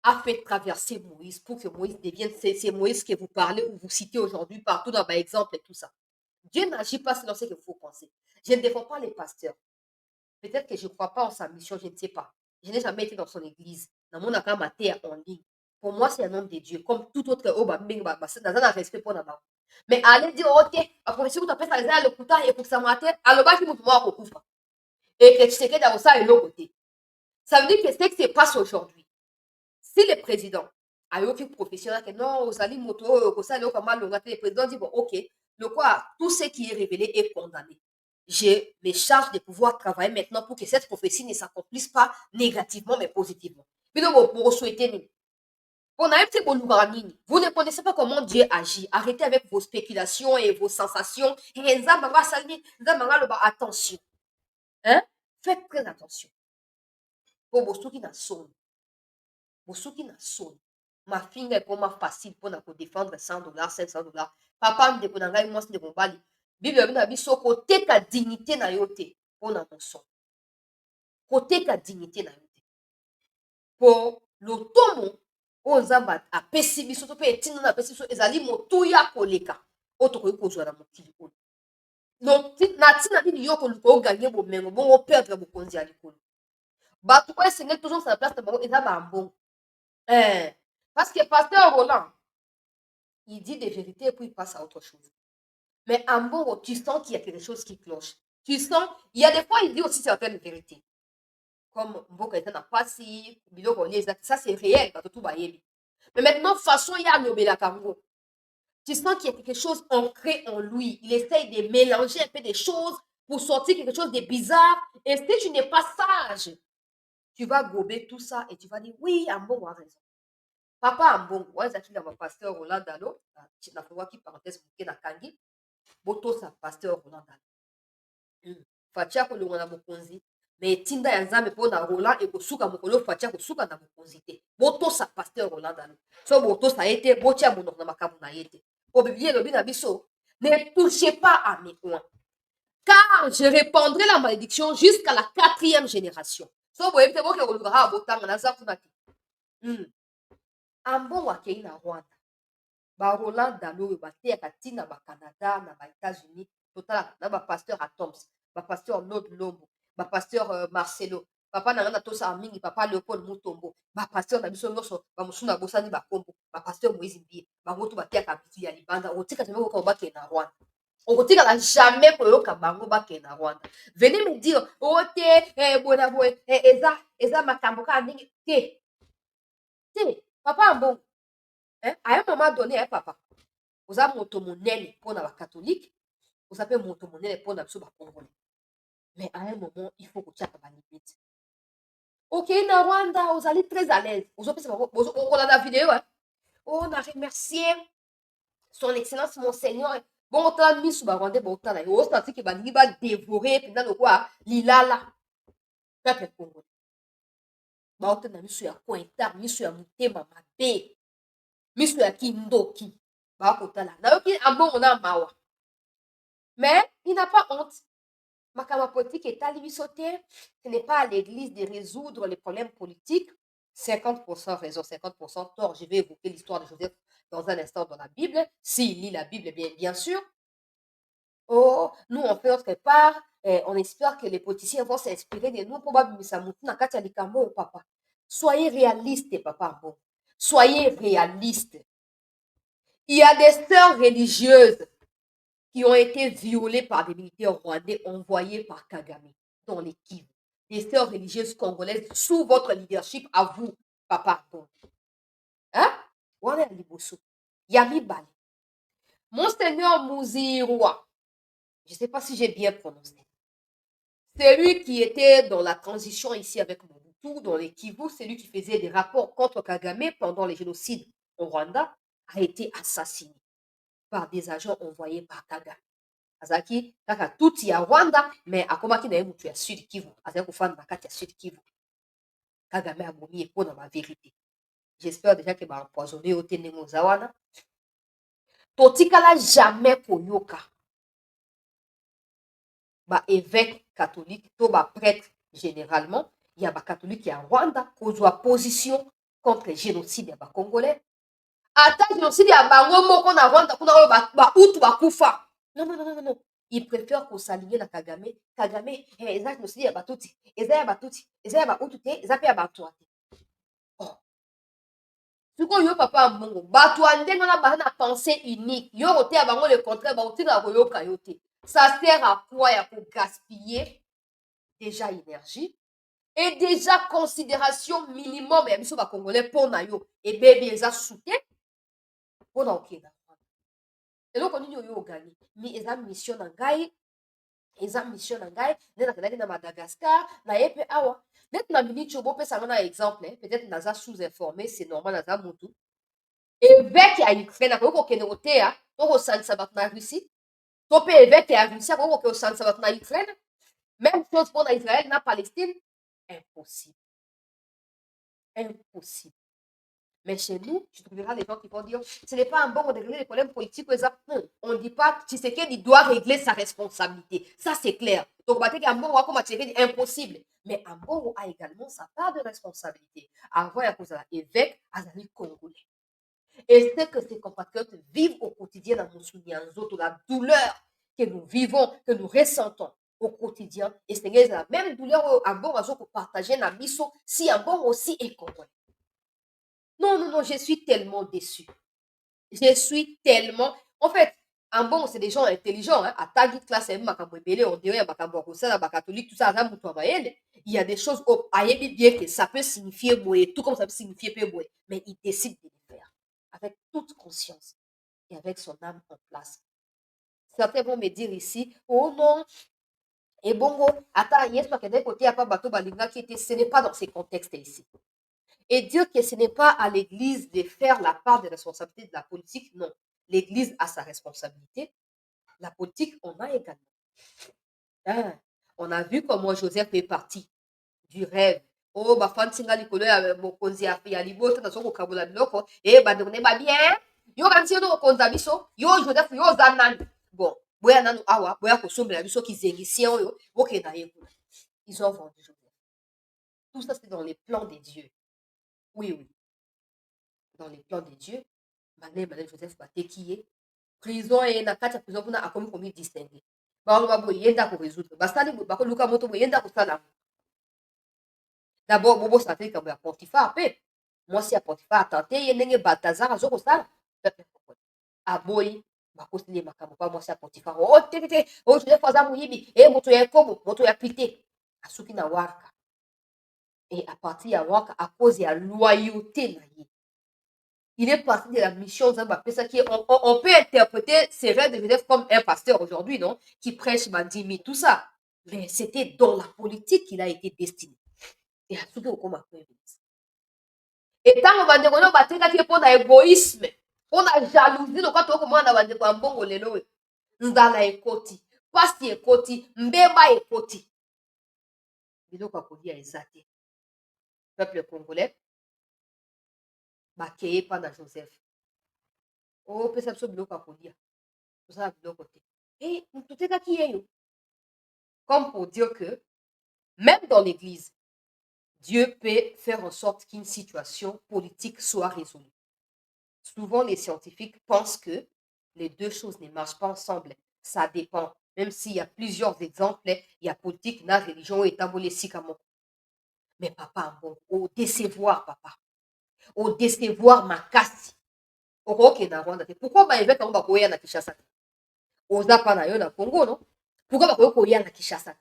a fait traverser Moïse pour que Moïse devienne c'est Moïse que vous parlez ou vous citez aujourd'hui partout dans mes exemples et tout ça. Dieu n'agit pas selon ce qu'il faut penser. Je ne défends pas les pasteurs. Peut-être que je ne crois pas en sa mission, je ne sais pas. Je n'ai jamais été dans son église. Dans mon terre en ligne. Pour moi, c'est un homme de Dieu. Comme tout autre dans un respect pour la. Mais allez dire, ok, la profession que tu appelles ça, le couteau et pour ça, alors bas qui m'a couvre. Et que tu sais que dans ça et l'autre côté. Ça veut dire que c'est que se passe aujourd'hui. Si le président a eu aucune professionnel que non, aux amis moto, que ça, le président dit, bon, ok, le quoi, tout ce qui est révélé est condamné. J'ai mes charges de pouvoir travailler maintenant pour que cette prophétie ne s'accomplisse pas négativement, mais positivement. Puis donc, pour souhaiter, Vous ne connaissez pas comment Dieu agit. Arrêtez avec vos spéculations et vos sensations. Attention. Hein? Faites très attention. Pour vos qui n'a sonne. Vos qui n'a sonne. Ma fille est pour ma facile pour défendre $100, $500. Papa me déconne, moi, c'est de mon bali. Bible n'a dit côté ta dignité na yote. Pour na mon son. Côté ta dignité na yote. Pour le tomo. Ozamba a pessimisme to pe etinga na pessimisme ezali motuya koleka otokoki kozwa na mokili oyo na ntina nini yo koluka oganye bomengo bongo perdre bokonzi ya likolo bato oyo esengeli toujours na place na bango eza bambongo parce que pasteur Roland il dit des vérités et puis il passe à autre chose mais en bongo tu sens qu'il y a quelque chose qui cloche tu sens il y a des fois il dit aussi certaines vérités comme mboka eza na pasi biloko ça c'est réel bato tout bayebi. Mais maintenant, façon, il y a le Congo. Tu sens qu'il y a quelque chose ancré en lui. Il essaye de mélanger un peu des choses pour sortir quelque chose de bizarre. Et si tu n'es pas sage, tu vas gober tout ça et tu vas dire, oui, Ambongo a raison. Papa Ambongo, ouais, c'est le pasteur Roland Dalo. Tu n'as pas qui parenthèse, qui n'a kangi. Boto sa pasteur Roland Dalo. Fatia ko longona bokonzi. Mais tinda ya nzambe mpona Roland ekosuka mokolo fatia kosuka na bokonzi te botosa pasteur Roland Dalo so botosa ye te botia monoko na makambo na ye te po biblie elobi na biso ne touchez pas à mes oins car je répandrai la malédiction jusqu'à la 4e génération so boyebi te boke kolukaka botanga naza kuna te ambongo akei na Rwanda baRoland Dalo oyo bateyaka ntina bacanada na baétats-unis totalaka na bapasteur Atoms bapasteur Nod Lombo bapasteur Marcelo papa na nga na tosala mingi papa Leopold Mutombo bapasteur na biso nyonso bamosusu na bosani bakombo bapasteur Moïse Mbie bango to bateyaka bitu ya libanda okotika jamais koyoka bakee na Rwanda okotikala jamais koyoka bango bakee na Rwanda venez me dire o te bona boye eza makambo kaka ndenge te papa ambongo à un moment donné papa oza moto monene mpona bakatholike oza mpe moto monene mpona biso bakongolais. Mais à un moment, il faut que tu aies ta limite. Ok, na Rwanda, vous allez très à l'aise. On a la vidéo. On a remercié son excellence, Monseigneur. Bon, on a mis sous Rwanda, bon, on a dit que il va dévorer, puis dans le quoi, l'ilala. Peuple congolais. Bon, on a mis sur la pointa, mis sur la mutema, mabe, mis sur la kindoki. Bah, on a là. On a mawa. Mais il n'a pas honte. Makama politique est à l'imisoté. Ce n'est pas à l'église de résoudre les problèmes politiques. 50% raison, 50% tort. Je vais évoquer l'histoire de Joseph dans un instant dans la Bible. S'il lit la Bible, bien sûr. Oh, nous, on fait notre part. On espère que les politiciens vont s'inspirer de nous. Probablement, papa. Soyez réaliste, papa. Soyez réaliste. Il y a des sœurs religieuses qui ont été violés par des militaires rwandais envoyés par Kagame dans les Kivu. Des sœurs religieuses congolaises sous votre leadership à vous, papa. Hein? Wana liboso. Yami Bali. Monseigneur Muzirwa. Je ne sais pas si j'ai bien prononcé. C'est lui qui était dans la transition ici avec Mobutu, dans les Kivu. C'est lui qui faisait des rapports contre Kagame pendant les génocides au Rwanda. A été assassiné par des agents envoyés par Kagame. Azaki, kaka tout y a Rwanda, mais akomaki na mutu ya Sud Kivu. Azaki kufana bakati ya Sud Kivu. Kagame a bomi pour ma vérité. J'espère déjà que va empoisonner au tenengo zawana. Totikala jamais koyoka. Ba évêque catholique, to ba prêtre généralement, il y a ba catholique qui a Rwanda, kozwa position contre le génocide ya ba Congolais. Ata génocide ya bango moko na Rwanda kuna ba utu ba kufa. Non. Il préfère qu'on s'aligne na Kagame. Kagame, eza génocide ya batuti. Eza ya batuti. Eza ya ba utu te, eza pe ya batuwa te. Oh. Suko yo papa mbongo, batuwa ndenge na ba na pensée unique. Yo rote ya bango le contraire, ba uti na koyoka yo te. Ça sert à quoi ya ko gaspiller déjà énergie et déjà considération minimum ya biso ba congolais pona yo et bébé eza souté pona okenda. eloko nini oyo ogani mi eza mission na ngai nde nakendaki na Madagascar naye mpe awa neti na miniti oyo bopesanga na exemple peut-être naza sous informé c'est normal naza mutu évêque ya Ukraine akoki kokende koteya to kosalisa bato na Russie to mpe évêque ya Russie akoki koke kosalisa bato na Ukraine. Même chose pour Israël na Palestine. Impossible. Impossible. Mais chez nous, tu trouveras des gens qui vont dire ce n'est pas un bon de régler les problèmes politiques. Non, on ne dit pas Tshisekedi doit régler sa responsabilité. Ça, c'est clair. Donc, Ambongo comme Tshisekedi, impossible. Mais Ambongo a également sa part de responsabilité. Avant, il y a cause évêque, Azali Congolais. Et c'est que ces compatriotes vivent au quotidien dans mon la douleur que nous vivons, que nous ressentons au quotidien. Et c'est la même douleur Ambongo pour partager la mission si Ambongo aussi est congolais. Non, non, non, je suis tellement déçue. Je suis tellement... En fait, Ambongo, c'est des gens intelligents. Hein? À Tagi, classe, on dirait catholique, tout ça, il y a des choses bien que ça peut signifier boué, tout comme ça peut signifier peu boué. Mais il décide de le faire avec toute conscience et avec son âme en place. Certains vont me dire ici, oh non, et bongo, attends, il y a des côtés, ce n'est pas dans ces contextes ici. Et dire que ce n'est pas à l'Église de faire la part des responsabilités de la politique, non. L'Église a sa responsabilité. La politique, on a également. Hein? On a vu comment Joseph est parti du rêve. Oh, bah, Fantinga Nicolo, Mokonzi a fait à Libo, dans son Kabola Biloko, et bah, on est pas bien. Yo, quand c'est au Konzabiso, yo, Joseph, yo, Zanan. Bon, boya nanu awa, boya kosombe la biso qui zégisien, yo, ok, ils ont vendu Joseph. Tout ça, c'est dans les plans des dieux. Oui, oui. Dans les plans de Dieu, Madame Joseph Batekiye, prison et na kati ya prison kuna akomi komi distinguer. Ba on ba boye yenda ko résoudre. Ba sali ba ko luka moto boye yenda ko sala. D'abord bobo sa te kambo ya Potiphar pe. Moi si ya Potiphar tenté ye ndenge Balthazar azo ko sala. Aboyi ba ko sili makambo pa moi si ya Potiphar. Oh te oh Joseph aza muyibi e moto ya kobo, moto ya pité. Asuki na warka. Et à partir de là, à cause de la loyauté, il est parti de la mission. On peut interpréter ces rêves de Joseph comme un pasteur aujourd'hui, non? Qui prêche Mandimi, tout ça. Mais c'était dans la politique qu'il a été destiné. Et à ce que vous et tant qu'on va dire qu'on pour l'égoïsme, pour la jalousie, donc quand on va dire qu'on bon lelo, ndala ekoti, pasti ekoti, mbeba ekoti. Il doit pas dire exactement. Peuple congolais, bakeye pendant Joseph. Oh, perception biloko akolia. Tout ça biloko te. Et tout est qui est yo. Comme pour dire que même dans l'église, Dieu peut faire en sorte qu'une situation politique soit résolue. Souvent, les scientifiques pensent que les deux choses ne marchent pas ensemble. Ça dépend. Même s'il y a plusieurs exemples, il y a politique, la religion et tambolé sikamo. Mais papa, bon, au décevoir, papa. Au décevoir ma casse. Pourquoi ba évêque ba koya na Kinshasa? Oza pa na yo na Congo, non? Pourquoi ba koya na Kinshasa?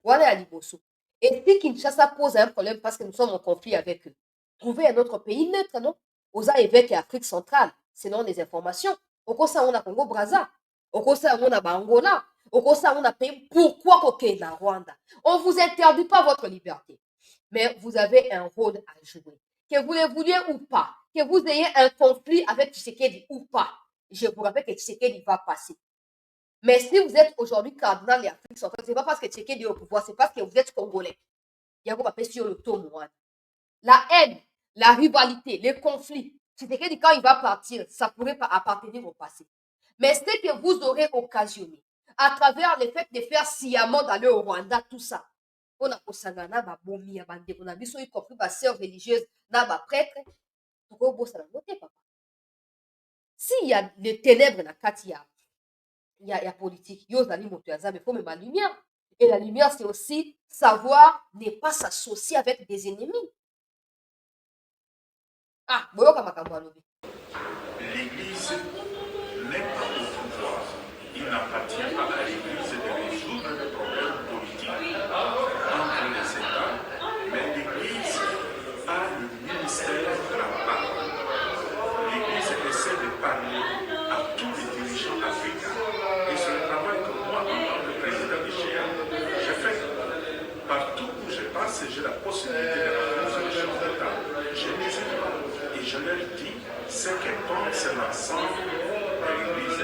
Voilà à Liboso. Et si Kinshasa pose un problème parce que nous sommes en conflit avec eux, trouver un autre pays neutre, non? Oza évêque Afrique centrale, selon les informations. Au Kosa on a Congo Brazza. Au Kosa on a Angola. Au Kosa on a pays. Pourquoi koke na Rwanda? On vous interdit pas votre liberté. Mais vous avez un rôle à jouer. Que vous le vouliez ou pas, que vous ayez un conflit avec Tshisekedi ou pas, je vous rappelle que Tshisekedi va passer. Mais si vous êtes aujourd'hui cardinal et Afrique centrale, ce n'est pas parce que Tshisekedi est au pouvoir, c'est parce que vous êtes congolais. Il y a quoi sur le tour. La haine, la rivalité, les conflits, Tshisekedi, quand il va partir, ça pourrait appartenir au passé. Mais ce que vous aurez occasionné, à travers le fait de faire sciemment d'aller au Rwanda, tout ça, on a posangana ba bomi ya bande on a biso y compris ba sœurs religieuses na ba prêtre pourquoi bossa la noter papa s'il y a les ténèbres na katia il y a politique yo zali moto ya zambe faut même la lumière et la lumière c'est aussi savoir ne pas s'associer avec des ennemis. Ah boyoka makambo alobi l'église n'est pas au pouvoir, il n'appartient pas à l'église de résoudre les problèmes politiques entre les États, mais l'Église a le ministère de la parole. L'Église essaie de parler à tous les dirigeants africains. Et c'est le travail que moi, en tant que président du GIA, je fais. Partout où je passe, j'ai la possibilité de rencontrer les chefs d'État. Je n'hésite pas. Et je leur dis, ce qu'importe, c'est l'ensemble de l'Église.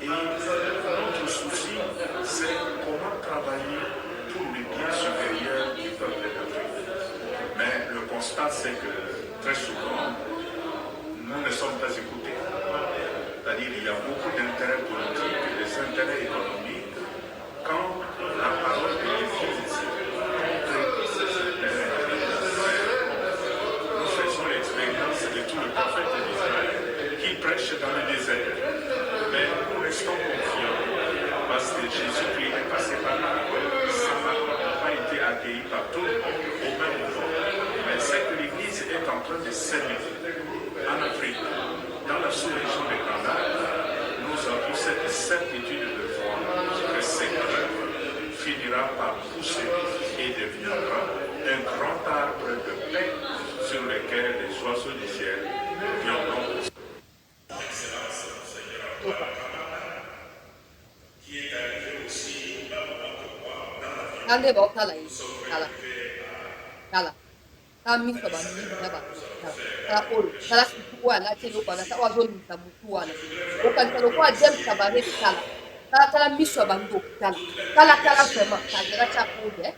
Et notre souci, c'est comment travailler pour le bien supérieur du peuple d'Afrique. Mais le constat, c'est que très souvent, nous ne sommes pas écoutés. C'est-à-dire qu'il y a beaucoup d'intérêts politiques et des intérêts économiques quand la parole de l'Église ici. Nous faisons l'expérience de tout le prophète d'Israël qui prêche dans le désert. Mais nous restons confiants parce que Jésus-Christ est passé par là. Sa parole n'a pas été accueillie par tout le monde au même niveau. Mais c'est que l'Église est en train de s'aimer en Afrique. Dans la sous-région de Canada, nous avons cette certitude de foi que cette œuvre finira par pousser et deviendra un grand arbre de paix sur lequel les oiseaux du ciel viendront. Excellence, Seigneur, qui est arrivé aussi au même moment que moi dans la vie. Ande ba tala yi. Tala. Ta mi so ba ni na ba. Tala oro. Tala kuwa na te lo bana ta wa zo ni ta mutuwa na. O kan tala kwa jem ta ba ne tala. Tala mi so ba ndo tala. Tala vraiment. Tala cha ko de.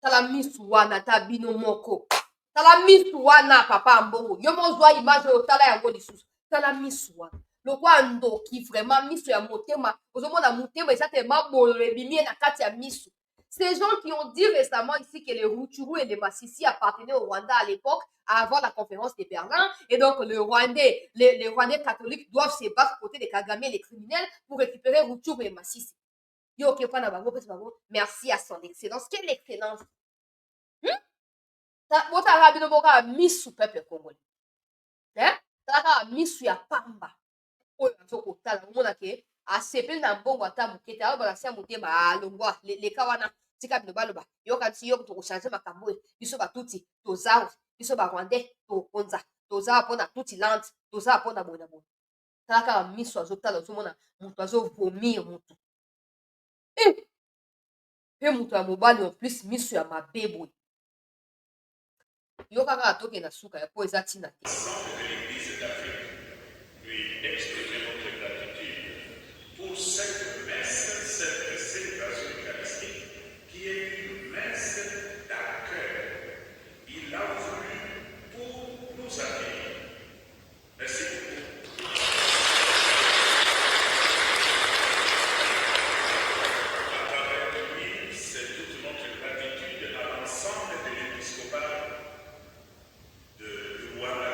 Tala mi suwana ta bino moko. Tala mi suwana papa mbongo. Yo mo zwa image o tala ya ngo lisusu. Tala mi suwana. Lokwa ndoki vraiment miso ya motema ozomona motema eza tellement bololo ebimi na kati ya miso. Ces gens qui ont dit récemment ici que les Rutshuru et les Massissi appartenaient au Rwanda à l'époque avant la conférence de Berlin et donc les Rwandais catholiques doivent se battre côté des Kagame les criminels pour récupérer Rutshuru et Massissi. Yo ok pas na bango pesi bango merci à son excellence. Quelle excellence. Ta bota rabino boka misu peuple congolais. Ta misu ya pamba. Oyo azokotala omona ke asepeli na mbongo ata moke te ayobalasi ya motema alongwa leka wana tika bino baloba yoka nti yo tokochange makambo oyo biso batuti toza biso barwandais tokonza toza mpona tuti lande toza mpona boye na boye tala kaka miso azotala ozomona moto azovomir motu mpe moto ya mobali en plus miso ya mabe boye yo kaka atoke na suka ya po eza ntina te. Pour cette messe, cette célébration eucharistique, qui est une messe d'accueil. Il a voulu pour nous accueillir. Merci beaucoup. À travers lui, c'est toute notre gratitude à l'ensemble de l'épiscopat de Rwanda,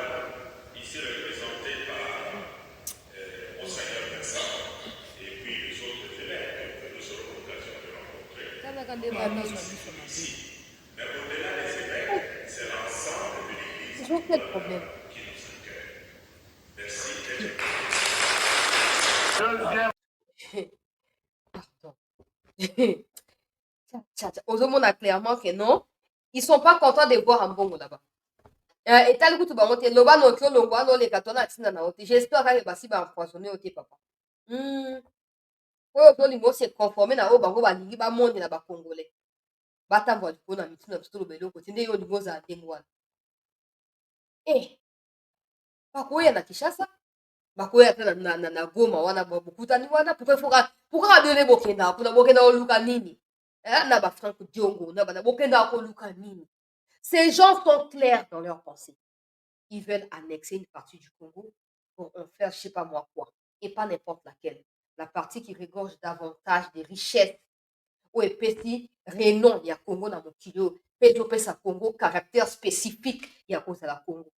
ici représenté par Monseigneur Vincent. Ils ont quel problème? Pardon. Ozomona clairement que non, ils sont pas contents de voir un bongo là-bas. Et tal coup tu vas monter loba no kyo longwa no le katona tina na ote. J'espère que basi ba empoisonner ote papa. Oyo tolingo se conformer na oyo bango balingi bamonde na bacongolais batambola likolo na mituna biso toloba eloko te nde yo olingi ozala ndenge wana bakoya na Kinshasa bakoya te na Goma wana bokutani wana pourquoi bino nde bokendaka kuna bokendaka koluka nini na bafrank diongo na bana bokendaka koluka nini. Ces gens sont clairs dans leur pensée. Ils veulent annexer une partie du Congo pour en faire je sais pas moi quoi et pas n'importe laquelle. La partie qui regorge davantage de richesses. Ou epesi renom ya Congo na mokili oyo mpe ezopesa Congo caractère spécifique ya kozala Congo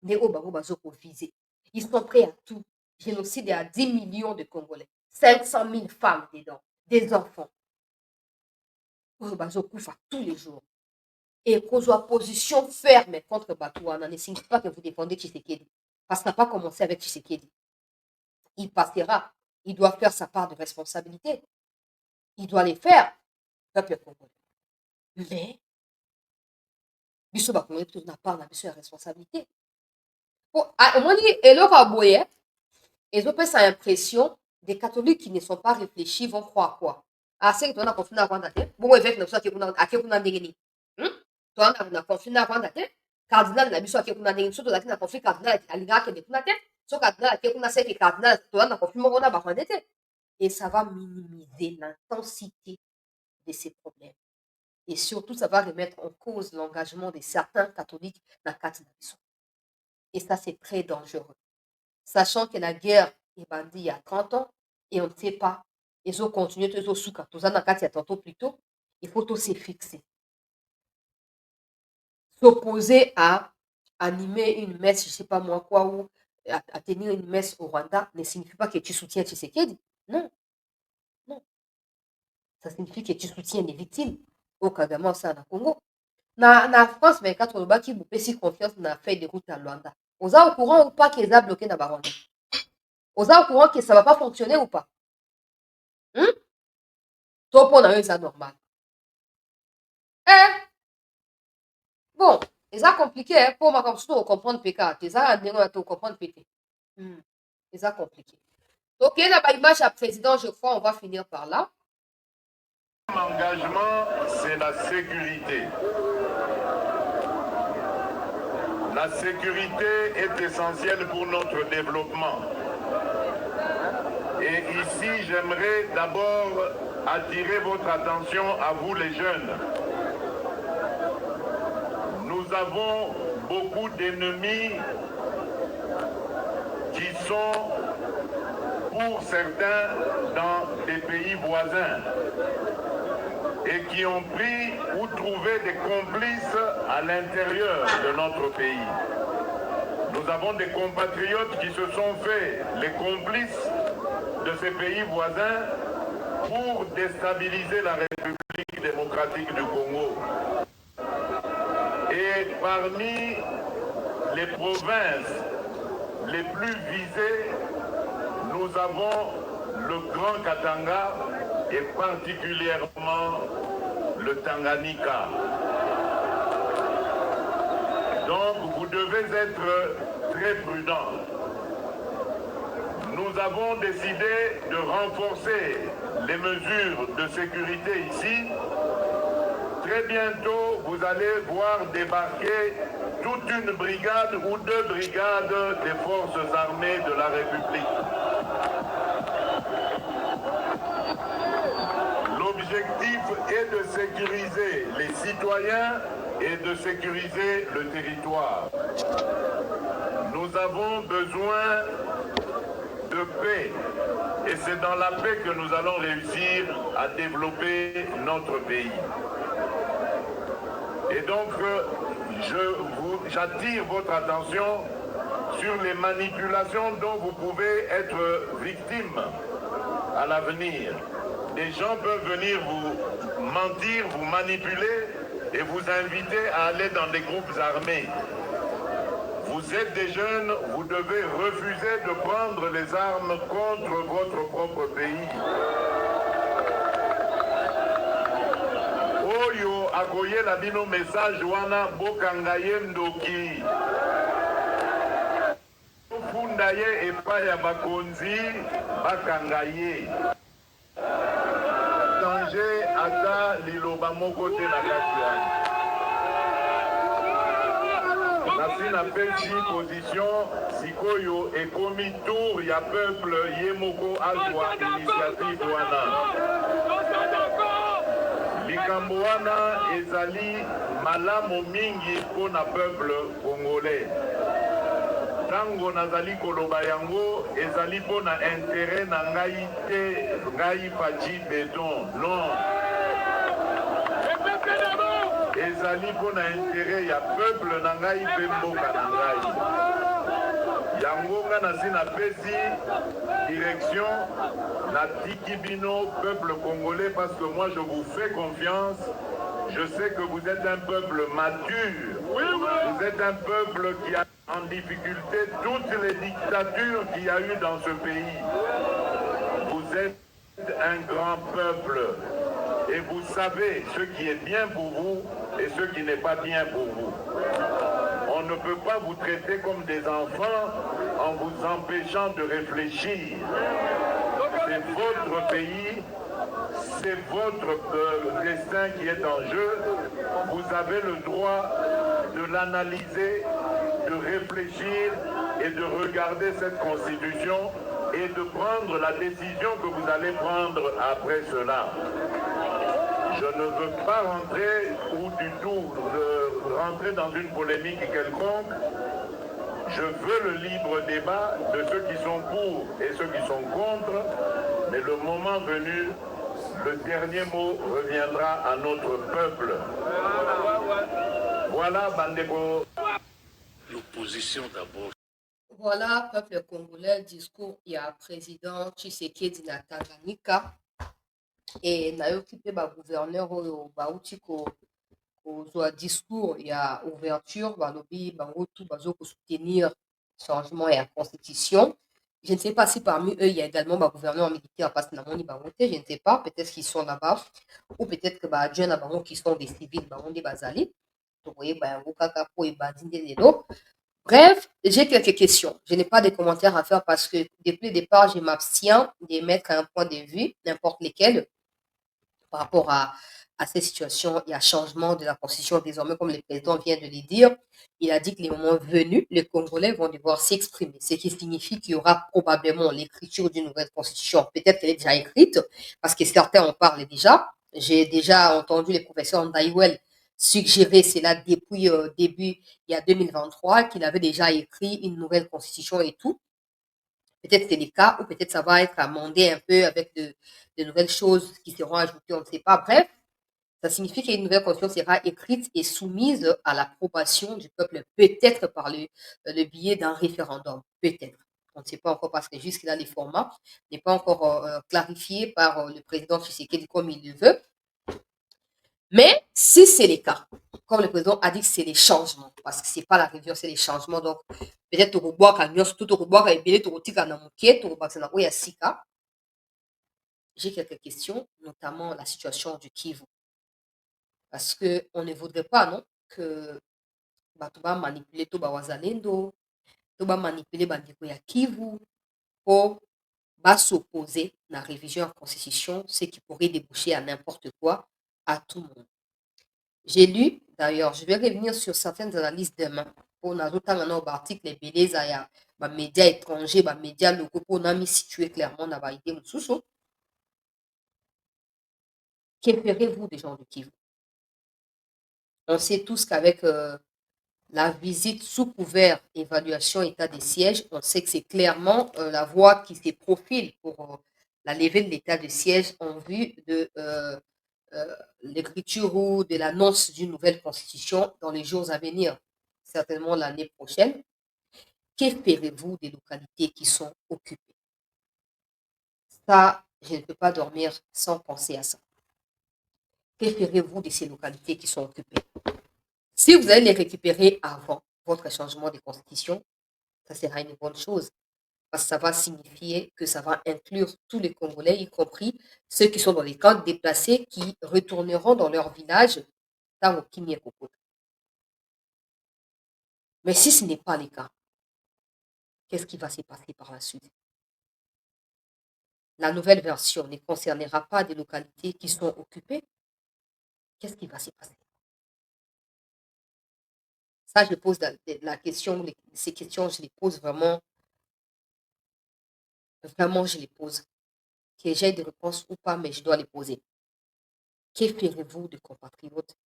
nde oyo bango bazokovise. Ils sont prêts à tout. Génocide à 10 millions de Congolais, 500 000 femmes dedans, des enfants oyo bazokufa tous les jours. Et kozwa position ferme contre Batouana ne signifie pas que vous défendez Tshisekedi, parce que ça n'a pas commencé avec Tshisekedi. Il passera. Il doit faire sa part de responsabilité. Il doit les faire. Peuple congolais. Mais, biso ba congolais tout na part na biso ya responsabilité. Au moins eloko aboye, ezopesa impression des catholiques qui ne sont pas réfléchis vont croire quoi? Ah, c'est que tu as confiné à Rwanda te. Bon, évêque na biso akekuna ndenge ni. Tu as confiné à Rwanda te. cardinal na biso ake kuna ndenge so tozalaki na conflit cardinal alingaka akende kuna te so cardinal ake kuna seke cardinal toza na conflit moko na bafande te et ça va minimiser l'intensité de ces problèmes et surtout ça va remettre en cause l'engagement de certains catholiques na kati na biso et ça c'est très dangereux sachant que la guerre est bandie il y a 30 ans et on ne sait pas ils ont continué tozo suka toza na kati ya tantôt plus tôt il faut tous se fixer s'opposer à animer une messe, je ne sais pas moi quoi, ou à tenir une messe au Rwanda ne signifie pas que tu soutiens Tshisekedi. Non, non. Ça signifie que tu soutiens les victimes. Au Kagame, ça, na Congo. Na France, 24, on va qui vous fait confiance dans la feuille de route à Luanda. Vous êtes au courant ou pas qu'ils ont bloqué dans Rwanda? Vous êtes au courant que ça ne va pas fonctionner ou pas? Toi, pour nous, c'est normal. Bon, c'est compliqué hein, pour moi comme surtout comprendre PK. C'est ça, on comprendre PT. C'est ça compliqué. Ok, là, bah, image à président, je crois, on va finir par là. L'engagement, c'est la sécurité. La sécurité est essentielle pour notre développement. Et ici, j'aimerais d'abord attirer votre attention à vous les jeunes. Nous avons beaucoup d'ennemis qui sont, pour certains, dans des pays voisins et qui ont pris ou trouvé des complices à l'intérieur de notre pays. Nous avons des compatriotes qui se sont faits les complices de ces pays voisins pour déstabiliser la République démocratique du Congo. Et parmi les provinces les plus visées, nous avons le Grand Katanga et particulièrement le Tanganyika. Donc vous devez être très prudents. Nous avons décidé de renforcer les mesures de sécurité ici. Très bientôt, vous allez voir débarquer toute une brigade ou 2 brigades des forces armées de la République. L'objectif est de sécuriser les citoyens et de sécuriser le territoire. Nous avons besoin de paix et c'est dans la paix que nous allons réussir à développer notre pays. Et donc, j'attire votre attention sur les manipulations dont vous pouvez être victime à l'avenir. Des gens peuvent venir vous mentir, vous manipuler et vous inviter à aller dans des groupes armés. Vous êtes des jeunes, vous devez refuser de prendre les armes contre votre propre pays. Oyo akoye la bino message wana bokangaye ndoki. Fundaye epa ya bakonzi bakangaye. Danger ata liloba moko te na kati. Nasi na pesi position sikoyo ekomi tour ya peuple yemoko azwa initiative wana. Likambo wana ezali malamu mingi pona peuple congolais. Tango nazali koloba yango ezali pona intérêt na ngai te ngai Faji Béton. Non. Ezali pona intérêt ya peuple na ngai pe mboka na ngai. Yango nga nasi na pesi direction na Tikibino, peuple congolais, parce que moi je vous fais confiance. Je sais que vous êtes un peuple mature. Vous êtes un peuple qui a en difficulté toutes les dictatures qu'il y a eu dans ce pays. Vous êtes un grand peuple et vous savez ce qui est bien pour vous et ce qui n'est pas bien pour vous. On ne peut pas vous traiter comme des enfants en vous empêchant de réfléchir. C'est votre pays, c'est votre destin qui est en jeu. Vous avez le droit de l'analyser, de réfléchir et de regarder cette constitution et de prendre la décision que vous allez prendre après cela. Je ne veux pas rentrer ou du tout rentrer dans une polémique quelconque. Je veux le libre débat de ceux qui sont pour et ceux qui sont contre, mais le moment venu, le dernier mot reviendra à notre peuple. Voilà, Bandeko. L'opposition d'abord. Voilà, peuple congolais, discours, il y a président Tshisekedi na Tanganyika et na occupé ba gouverneur oyo bauti kozwa discours ya ouverture balobi bango tout bazo soutenir changement et la constitution. Je ne sais pas si parmi eux il y a également ba gouverneur militaire parce que namoni bango te, je ne sais pas, peut-être qu'ils sont là-bas ou peut-être que ba adjoint na bango qui sont des civils bango de bazali. Donc voyez bango kaka po e badinde lelo. Bref, j'ai quelques questions. Je n'ai pas de commentaires à faire parce que depuis le départ, je m'abstiens d'émettre un point de vue, n'importe lequel, par rapport à cette situation. Il y a changement de la constitution désormais, comme le président vient de le dire. Il a dit que les moments venus, les Congolais vont devoir s'exprimer, ce qui signifie qu'il y aura probablement l'écriture d'une nouvelle constitution. Peut-être qu'elle est déjà écrite, parce que certains en parlent déjà. J'ai déjà entendu le professeur Ndaïwel suggérer cela depuis début, il y a 2023, qu'il avait déjà écrit une nouvelle constitution et tout. Peut-être c'est le cas, ou peut-être ça va être amendé un peu avec de nouvelles choses qui seront ajoutées, on ne sait pas. Bref, ça signifie qu'une nouvelle constitution sera écrite et soumise à l'approbation du peuple, peut-être par le biais d'un référendum, peut-être. On ne sait pas encore parce que jusque-là, le format n'est pas encore clarifié par le président Tshisekedi comme il le veut. Mais si c'est le cas, comme le président a dit que c'est les changements, parce que ce n'est pas la révision, c'est les changements. Donc, peut-être au revoir, tout au revoir, j'ai quelques questions, notamment la situation du Kivu. Parce qu'on ne voudrait pas, non, que bato ba manipuler to ba wazalendo, to ba manipuler bandeko ya Kivu pour s'opposer à la révision en constitution, ce qui pourrait déboucher à n'importe quoi à tout le monde. J'ai lu, d'ailleurs, je vais revenir sur certaines analyses demain. Pour notamment un article, les bélés, il y a des médias étrangers, des médias locaux, pour nous situer clairement dans la idée de sous. Que ferez-vous des gens du Kivu? On sait tous qu'avec la visite sous couvert évaluation état des sièges, on sait que c'est clairement la voie qui se profile pour la levée de l'état de siège en vue de l'écriture ou de l'annonce d'une nouvelle constitution dans les jours à venir, certainement l'année prochaine. Que ferez-vous des localités qui sont occupées? Ça, je ne peux pas dormir sans penser à ça. Que ferez-vous de ces localités qui sont occupées? Si vous allez les récupérer avant votre changement de constitution, ça sera une bonne chose. Parce que ça va signifier que ça va inclure tous les Congolais, y compris ceux qui sont dans les camps déplacés, qui retourneront dans leur village. Mais si ce n'est pas le cas, qu'est-ce qui va se passer par la suite? La nouvelle version ne concernera pas des localités qui sont occupées. Qu'est-ce qui va se passer? Ça, je pose la question, ces questions, je les pose vraiment, je les pose. Que j'ai des réponses ou pas, mais je dois les poser. Que ferez-vous de compatriotes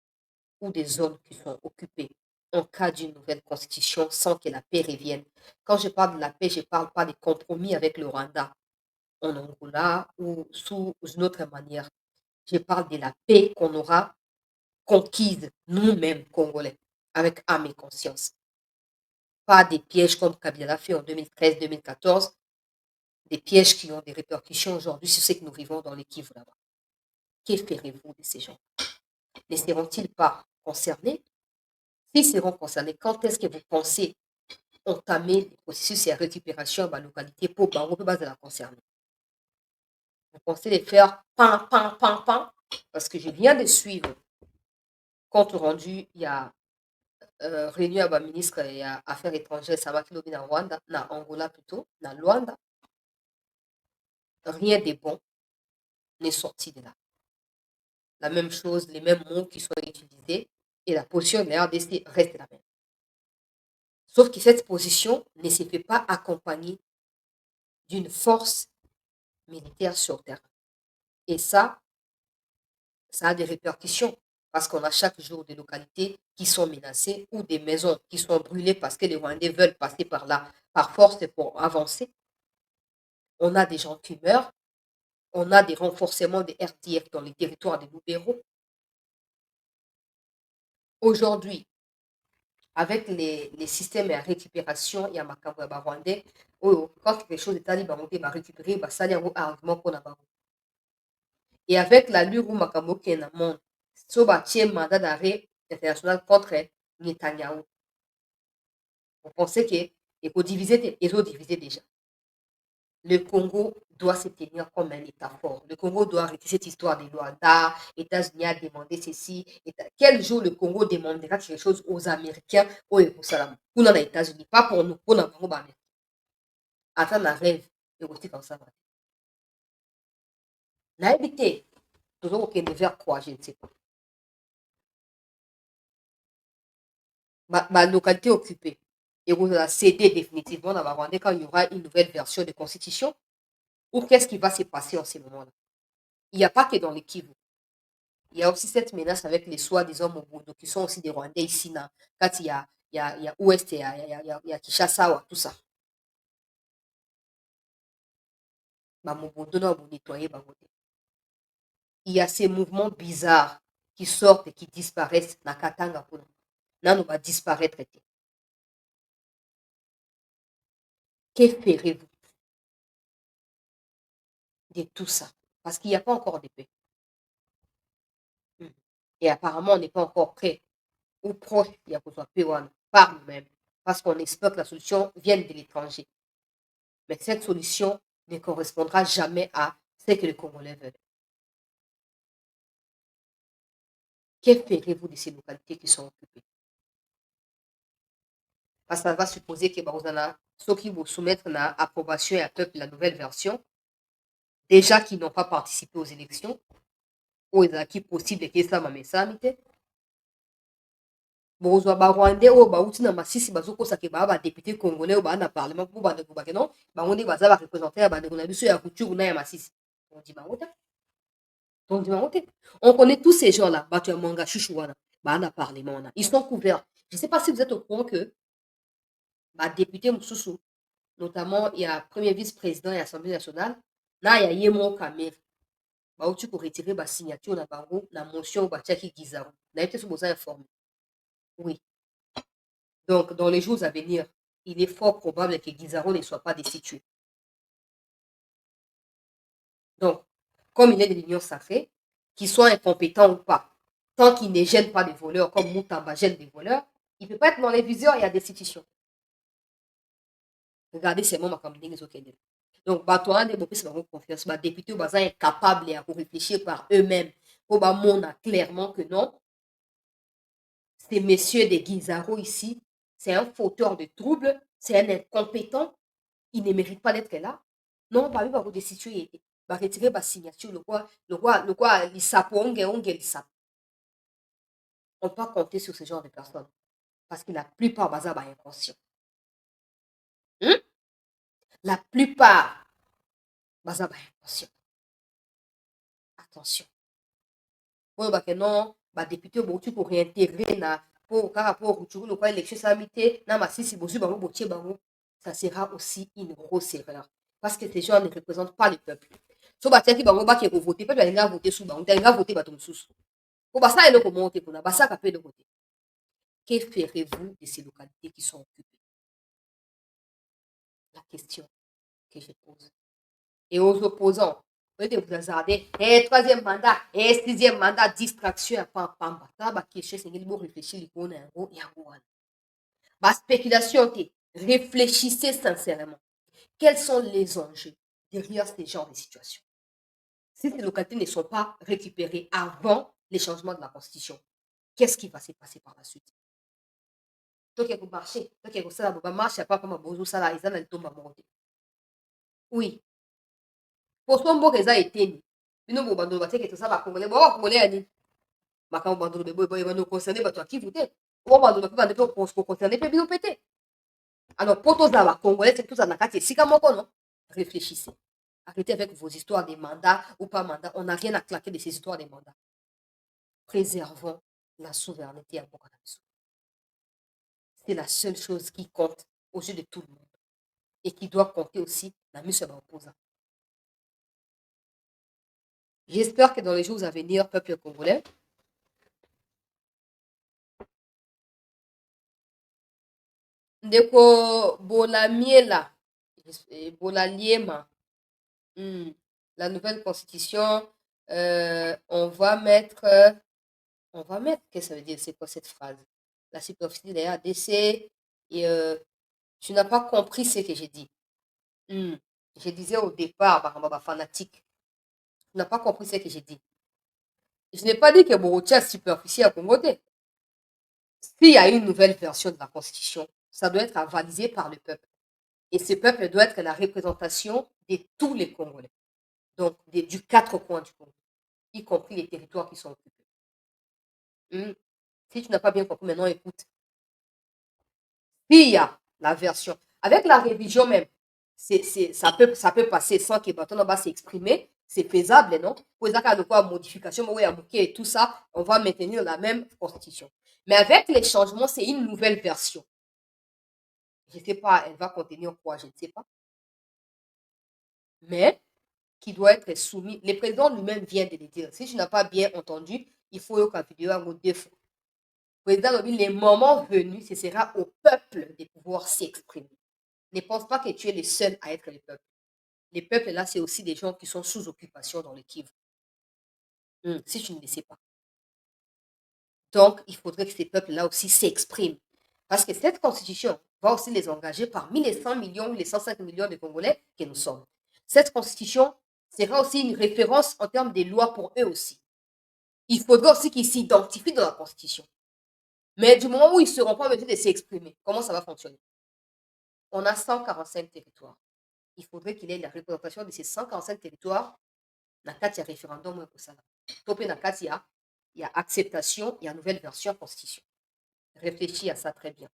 ou des zones qui sont occupées en cas d'une nouvelle constitution sans que la paix revienne? Quand je parle de la paix, je ne parle pas des compromis avec le Rwanda, en Angola ou sous une autre manière. Je parle de la paix qu'on aura conquise nous-mêmes, Congolais, avec âme et conscience. Pas des pièges comme Kabila fait en 2013-2014, des pièges qui ont des répercussions aujourd'hui sur ce que nous vivons dans les Kivu là-bas. Que ferez-vous de ces gens? Ne seront-ils pas concernés? S'ils seront concernés, quand est-ce que vous pensez entamer le processus et la récupération de la localité pour la concerner? Vous pensez les faire pan? Parce que je viens de suivre compte rendu, il y a réunion à la ministre et Affaires étrangères, ça va dans Rwanda, dans Angola plutôt, dans Luanda. Rien de bon n'est sorti de là. La même chose, les mêmes mots qui sont utilisés, Et la position de la RDC reste la même. Sauf que cette position ne se fait pas accompagner d'une force militaire sur terrain. Et ça a des répercussions parce qu'on a chaque jour des localités qui sont menacées ou des maisons qui sont brûlées parce que les Rwandais veulent passer par là par force pour avancer. On a des gens qui meurent. On a des renforcements des RDF dans les territoires des Lubero. Aujourd'hui, avec les systèmes de récupération, il y a ma Rwandais, quand quelque chose est allé, on va récupérer, ça y a un argument pour la et avec l'allure où Makambo qui est dans le monde, so un mandat d'arrêt international contre Netanyahu. Vous pensez qu'il faut diviser, ils ont divisé déjà. Le Congo doit se tenir comme un État fort. Le Congo doit arrêter cette histoire des Luanda. États-Unis a demandé ceci. Quel jour le Congo demandera quelque chose aux Américains ou aux Yerusalem? Pour les États-Unis, pas pour nous, pour nous, Américains. Attends, un rêve, et aussi comme ça. La évité, toujours aucun vers quoi, je ne sais pas. Ma localité occupée. Et vous allez céder définitivement dans ma Rwanda quand il y aura une nouvelle version de constitution. Ou qu'est-ce qui va se passer en ce moment-là? Il n'y a pas que dans les Kivu. Il y a aussi cette menace avec les soi-disant Mobutu qui sont aussi des Rwandais ici. Quand il y a Ouest, il y a Kinshasa, tout ça. Il y a ces mouvements bizarres qui sortent et qui disparaissent. Na Katanga, là, nous va disparaître. Que ferez-vous de tout ça? Parce qu'il n'y a pas encore de paix. Et apparemment, on n'est pas encore prêt ou proche il y a besoin de par nous-mêmes. Parce qu'on espère que la solution vienne de l'étranger. Mais cette solution ne correspondra jamais à ce que les Congolais veulent. Que ferez-vous de ces localités qui sont occupées? Parce que ça va supposer que ceux qui vont soumettre l'approbation et à peuple la nouvelle version, déjà qui n'ont pas participé aux élections, ou qui possible que ça m'a mis bozwa barwandais oyo bauti na masisi bazokosaka baa badepute congolais oyo baa na parlement mpo bandeko bake non bango nde baza barepresente ya bandeko na biso ya Rutshuru na ya Masisi. On connaît tous ces gens là bato ya Mwanga Chouchou wana baa na parlement wana ils sont couverts. Je ne sais pas si vous êtes au courant que badepute mosusu notamment il y a premier vice-président ya Assemblée nationale na ya ye moko Kamere bauti koretirer basignature na bango na motion oyo batiaki Gizaru nayebi te so boza informé. Oui. Donc, dans les jours à venir, il est fort probable que Guizaro ne soit pas destitué. Donc, comme il est de l'Union sacrée, qu'il soit incompétent ou pas, tant qu'il ne gêne pas des voleurs, comme Moutamba gêne des voleurs, il ne peut pas être dans les viseurs et à destitution. Regardez ces moments comme des Okende. Donc, Batouan de Bopis va confiance, les députés sont incapables de réfléchir par eux-mêmes pour montrer clairement que non, ces messieurs de Guizaro ici, c'est un fauteur de troubles, c'est un incompétent, il ne mérite pas d'être là. Non, pas va destituer, va retirer ma signature, le quoi, on peut compter sur ce genre de personnes parce que la plupart baza ba inconscient. La plupart baza ba inconscient. Attention. Pour non, ba député bouti pour réintégrer na pour Rutshuru le quoi élection samité na Masisi bozu bango botier bango, ça sera aussi une grosse erreur parce que ces gens ne représentent pas le peuple. So batiaki bango ba ki voter peuple alinga voter sous bango, alinga voter bato mususu. Pour basa eloko monter pour na basa ka pe de voter. Que ferez-vous de ces localités qui sont occupées? La question que je pose. Et aux opposants, vous hasardez, troisième mandat, sixième mandat, distraction, réfléchir, spéculation, réfléchissez sincèrement. Quels sont les enjeux derrière ces genres de situations? Si ces localités ne sont pas récupérées avant les changements de la Constitution, qu'est-ce qui va se passer par la suite? Oui. Pour son mboka eza eteni bino bo bando bateke to sala congolais bo congolais ani makambo bandolo bano concerné bato ya Kivu te. O bandolo pe bande pe concerné pe bino pété. Alors pour tozala ba Congolais c'est tozala na kati esika moko non. Réfléchissez. Arrêtez avec vos histoires des mandats ou pas mandats. On n'a rien à claquer de ces histoires des mandats. Préservons la souveraineté à Burkina Faso. C'est la seule chose qui compte aux yeux de tout le monde et qui doit compter aussi dans la mise sur l'opposant. J'espère que dans les jours à venir, peuple congolais, ndeko bolamiela, bolaliema, la nouvelle constitution, on va mettre, qu'est-ce que ça veut dire, c'est quoi cette phrase? La superficie de la RDC, et tu n'as pas compris ce que j'ai dit. Je disais au départ, fanatique, tu n'as pas compris ce que j'ai dit. Je n'ai pas dit que Borotia superficie à Congo. S'il y a une nouvelle version de la Constitution, ça doit être avalisé par le peuple. Et ce peuple doit être la représentation de tous les Congolais. Donc, du 4 coins du Congo, y compris les territoires qui sont occupés. Si tu n'as pas bien compris, maintenant écoute. S'il y a la version, avec la révision même, ça peut passer sans que Baton va s'exprimer. C'est faisable, non? Pour quoi modification, et tout ça, on va maintenir la même constitution. Mais avec les changements, c'est une nouvelle version. Je ne sais pas, elle va contenir quoi, je ne sais pas. Mais qui doit être soumis. Le président lui-même vient de le dire. Si tu n'as pas bien entendu, il faut que la vidéo ait un défaut. Le président dit, les moments venus, ce sera au peuple de pouvoir s'exprimer. Ne pense pas que tu es le seul à être le peuple. Les peuples, là, c'est aussi des gens qui sont sous occupation dans le Kivu. Si tu ne le sais pas. Donc, il faudrait que ces peuples-là aussi s'expriment. Parce que cette constitution va aussi les engager parmi les 100 millions ou les 105 millions de Congolais que nous sommes. Cette constitution sera aussi une référence en termes des lois pour eux aussi. Il faudra aussi qu'ils s'identifient dans la constitution. Mais du moment où ils ne seront pas en mesure de s'exprimer, comment ça va fonctionner? On a 145 territoires. Il faudrait qu'il y ait la représentation de ces 145 territoires dans le référendum pour ça. Donc, dans le il y a acceptation, il y a nouvelle version constitution. Réfléchis à ça très bien.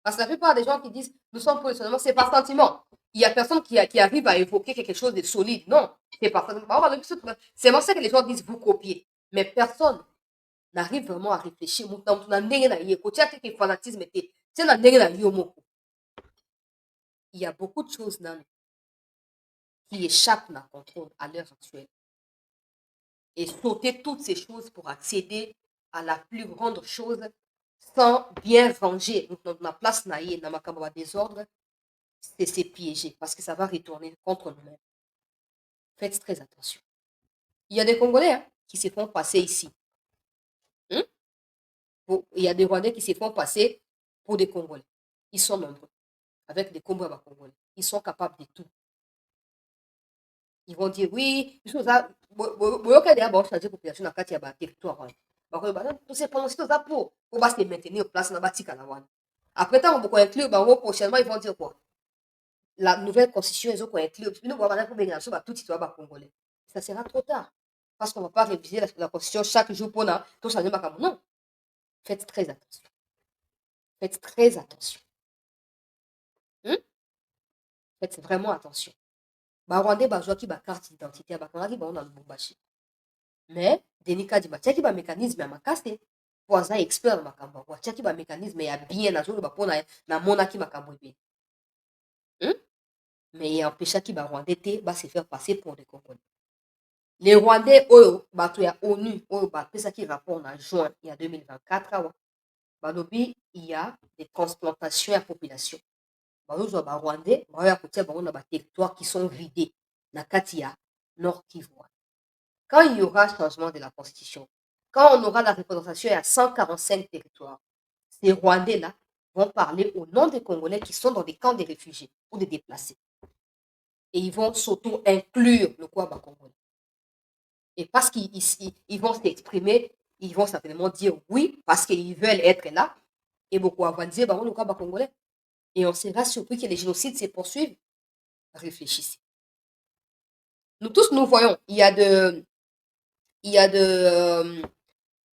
Parce que la plupart des gens qui disent nous sommes pour le seulement, c'est par sentiment. Il n'y a personne qui arrive à évoquer quelque chose de solide. Non, c'est par sentiment. C'est moi ça que les gens disent vous copiez. Mais personne n'arrive vraiment à réfléchir. Il y a beaucoup de choses qui échappent à contrôle à l'heure actuelle. Et sauter toutes ces choses pour accéder à la plus grande chose sans bien ranger la place dans ma caméra désordre, c'est piégé parce que ça va retourner contre nous-mêmes. Faites très attention. Il y a des Congolais qui se font passer ici. Il y a des Rwandais qui se font passer pour des Congolais. Ils sont nombreux, avec des combats congolais. Ils sont capables de tout. Ils vont dire oui, il faut changer population dans le territoire. Tout c'est pour se maintenir en place dans le après, tant qu'on inclut, prochainement, ils vont dire quoi? La nouvelle constitution, ils ont inclure. Tout citoyen congolais. Ça sera trop tard. Parce qu'on ne va pas réviser la constitution chaque jour pour tout changer. Non. Faites très attention. Faites très attention. Faites vraiment attention. Rwandais, qui carte d'identité, mais Denis Kadima, qui ba mécanisme à makaste, pour un expert makambo, qui ba mécanisme ya bien na zolo ba na monaki makambo bien. Mais il empêcha qui ba Rwandais ba se faire passer pour des Congolais. Les Rwandais bato ya ONU ba pesa qui rapport en juin il y a 2024 balobi il y a des transplantations à population. Bazo ba Rwandais ba ya kotia ba na ba territoires qui sont vidés na Katia Nord Kivu. Quand il y aura changement de la constitution, quand on aura la représentation à 145 territoires, ces Rwandais-là vont parler au nom des Congolais qui sont dans des camps de réfugiés ou des déplacés. Et ils vont s'auto-inclure le Kouaba congolais. Et parce qu'ils vont s'exprimer, ils vont certainement dire oui, parce qu'ils veulent être là. Et beaucoup vont dire, le Kouaba congolais. Et on sera surpris que les génocides se poursuivent. Réfléchissez. Nous tous, nous voyons, il y a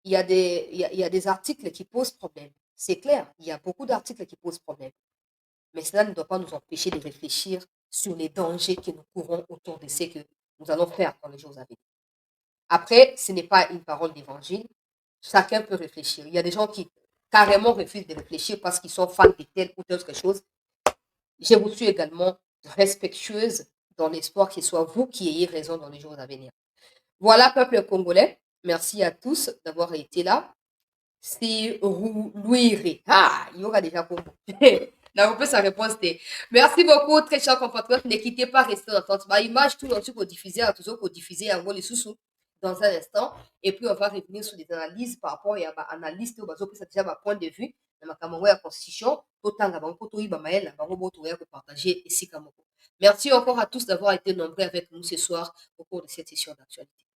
il y a des articles qui posent problème. C'est clair, il y a beaucoup d'articles qui posent problème. Mais cela ne doit pas nous empêcher de réfléchir sur les dangers que nous courons autour de ce que nous allons faire dans les jours à venir. Après, ce n'est pas une parole d'évangile. Chacun peut réfléchir. Il y a des gens qui carrément refusent de réfléchir parce qu'ils sont fans de telle ou telle chose. Je vous suis également respectueuse dans l'espoir que ce soit vous qui ayez raison dans les jours à venir. Voilà, peuple congolais. Merci à tous d'avoir été là. C'est Louire. Ah, il y aura déjà Congo. La reprise sa réponse c'était merci beaucoup, très chers compatriotes. Ne quittez pas, restez en attente. Ma image, tout l'entier qu'on diffuser, à toujours qu'on diffuser en gros les sous dans un instant. Et puis, on va revenir sur des analyses par rapport à l'analyse de Bazo, c'est déjà ma point de vue. Dans ma constitution, autant que banco, tout iba maël, banco, tout partager ici comme. Merci encore à tous d'avoir été nombreux avec nous ce soir au cours de cette session d'actualité.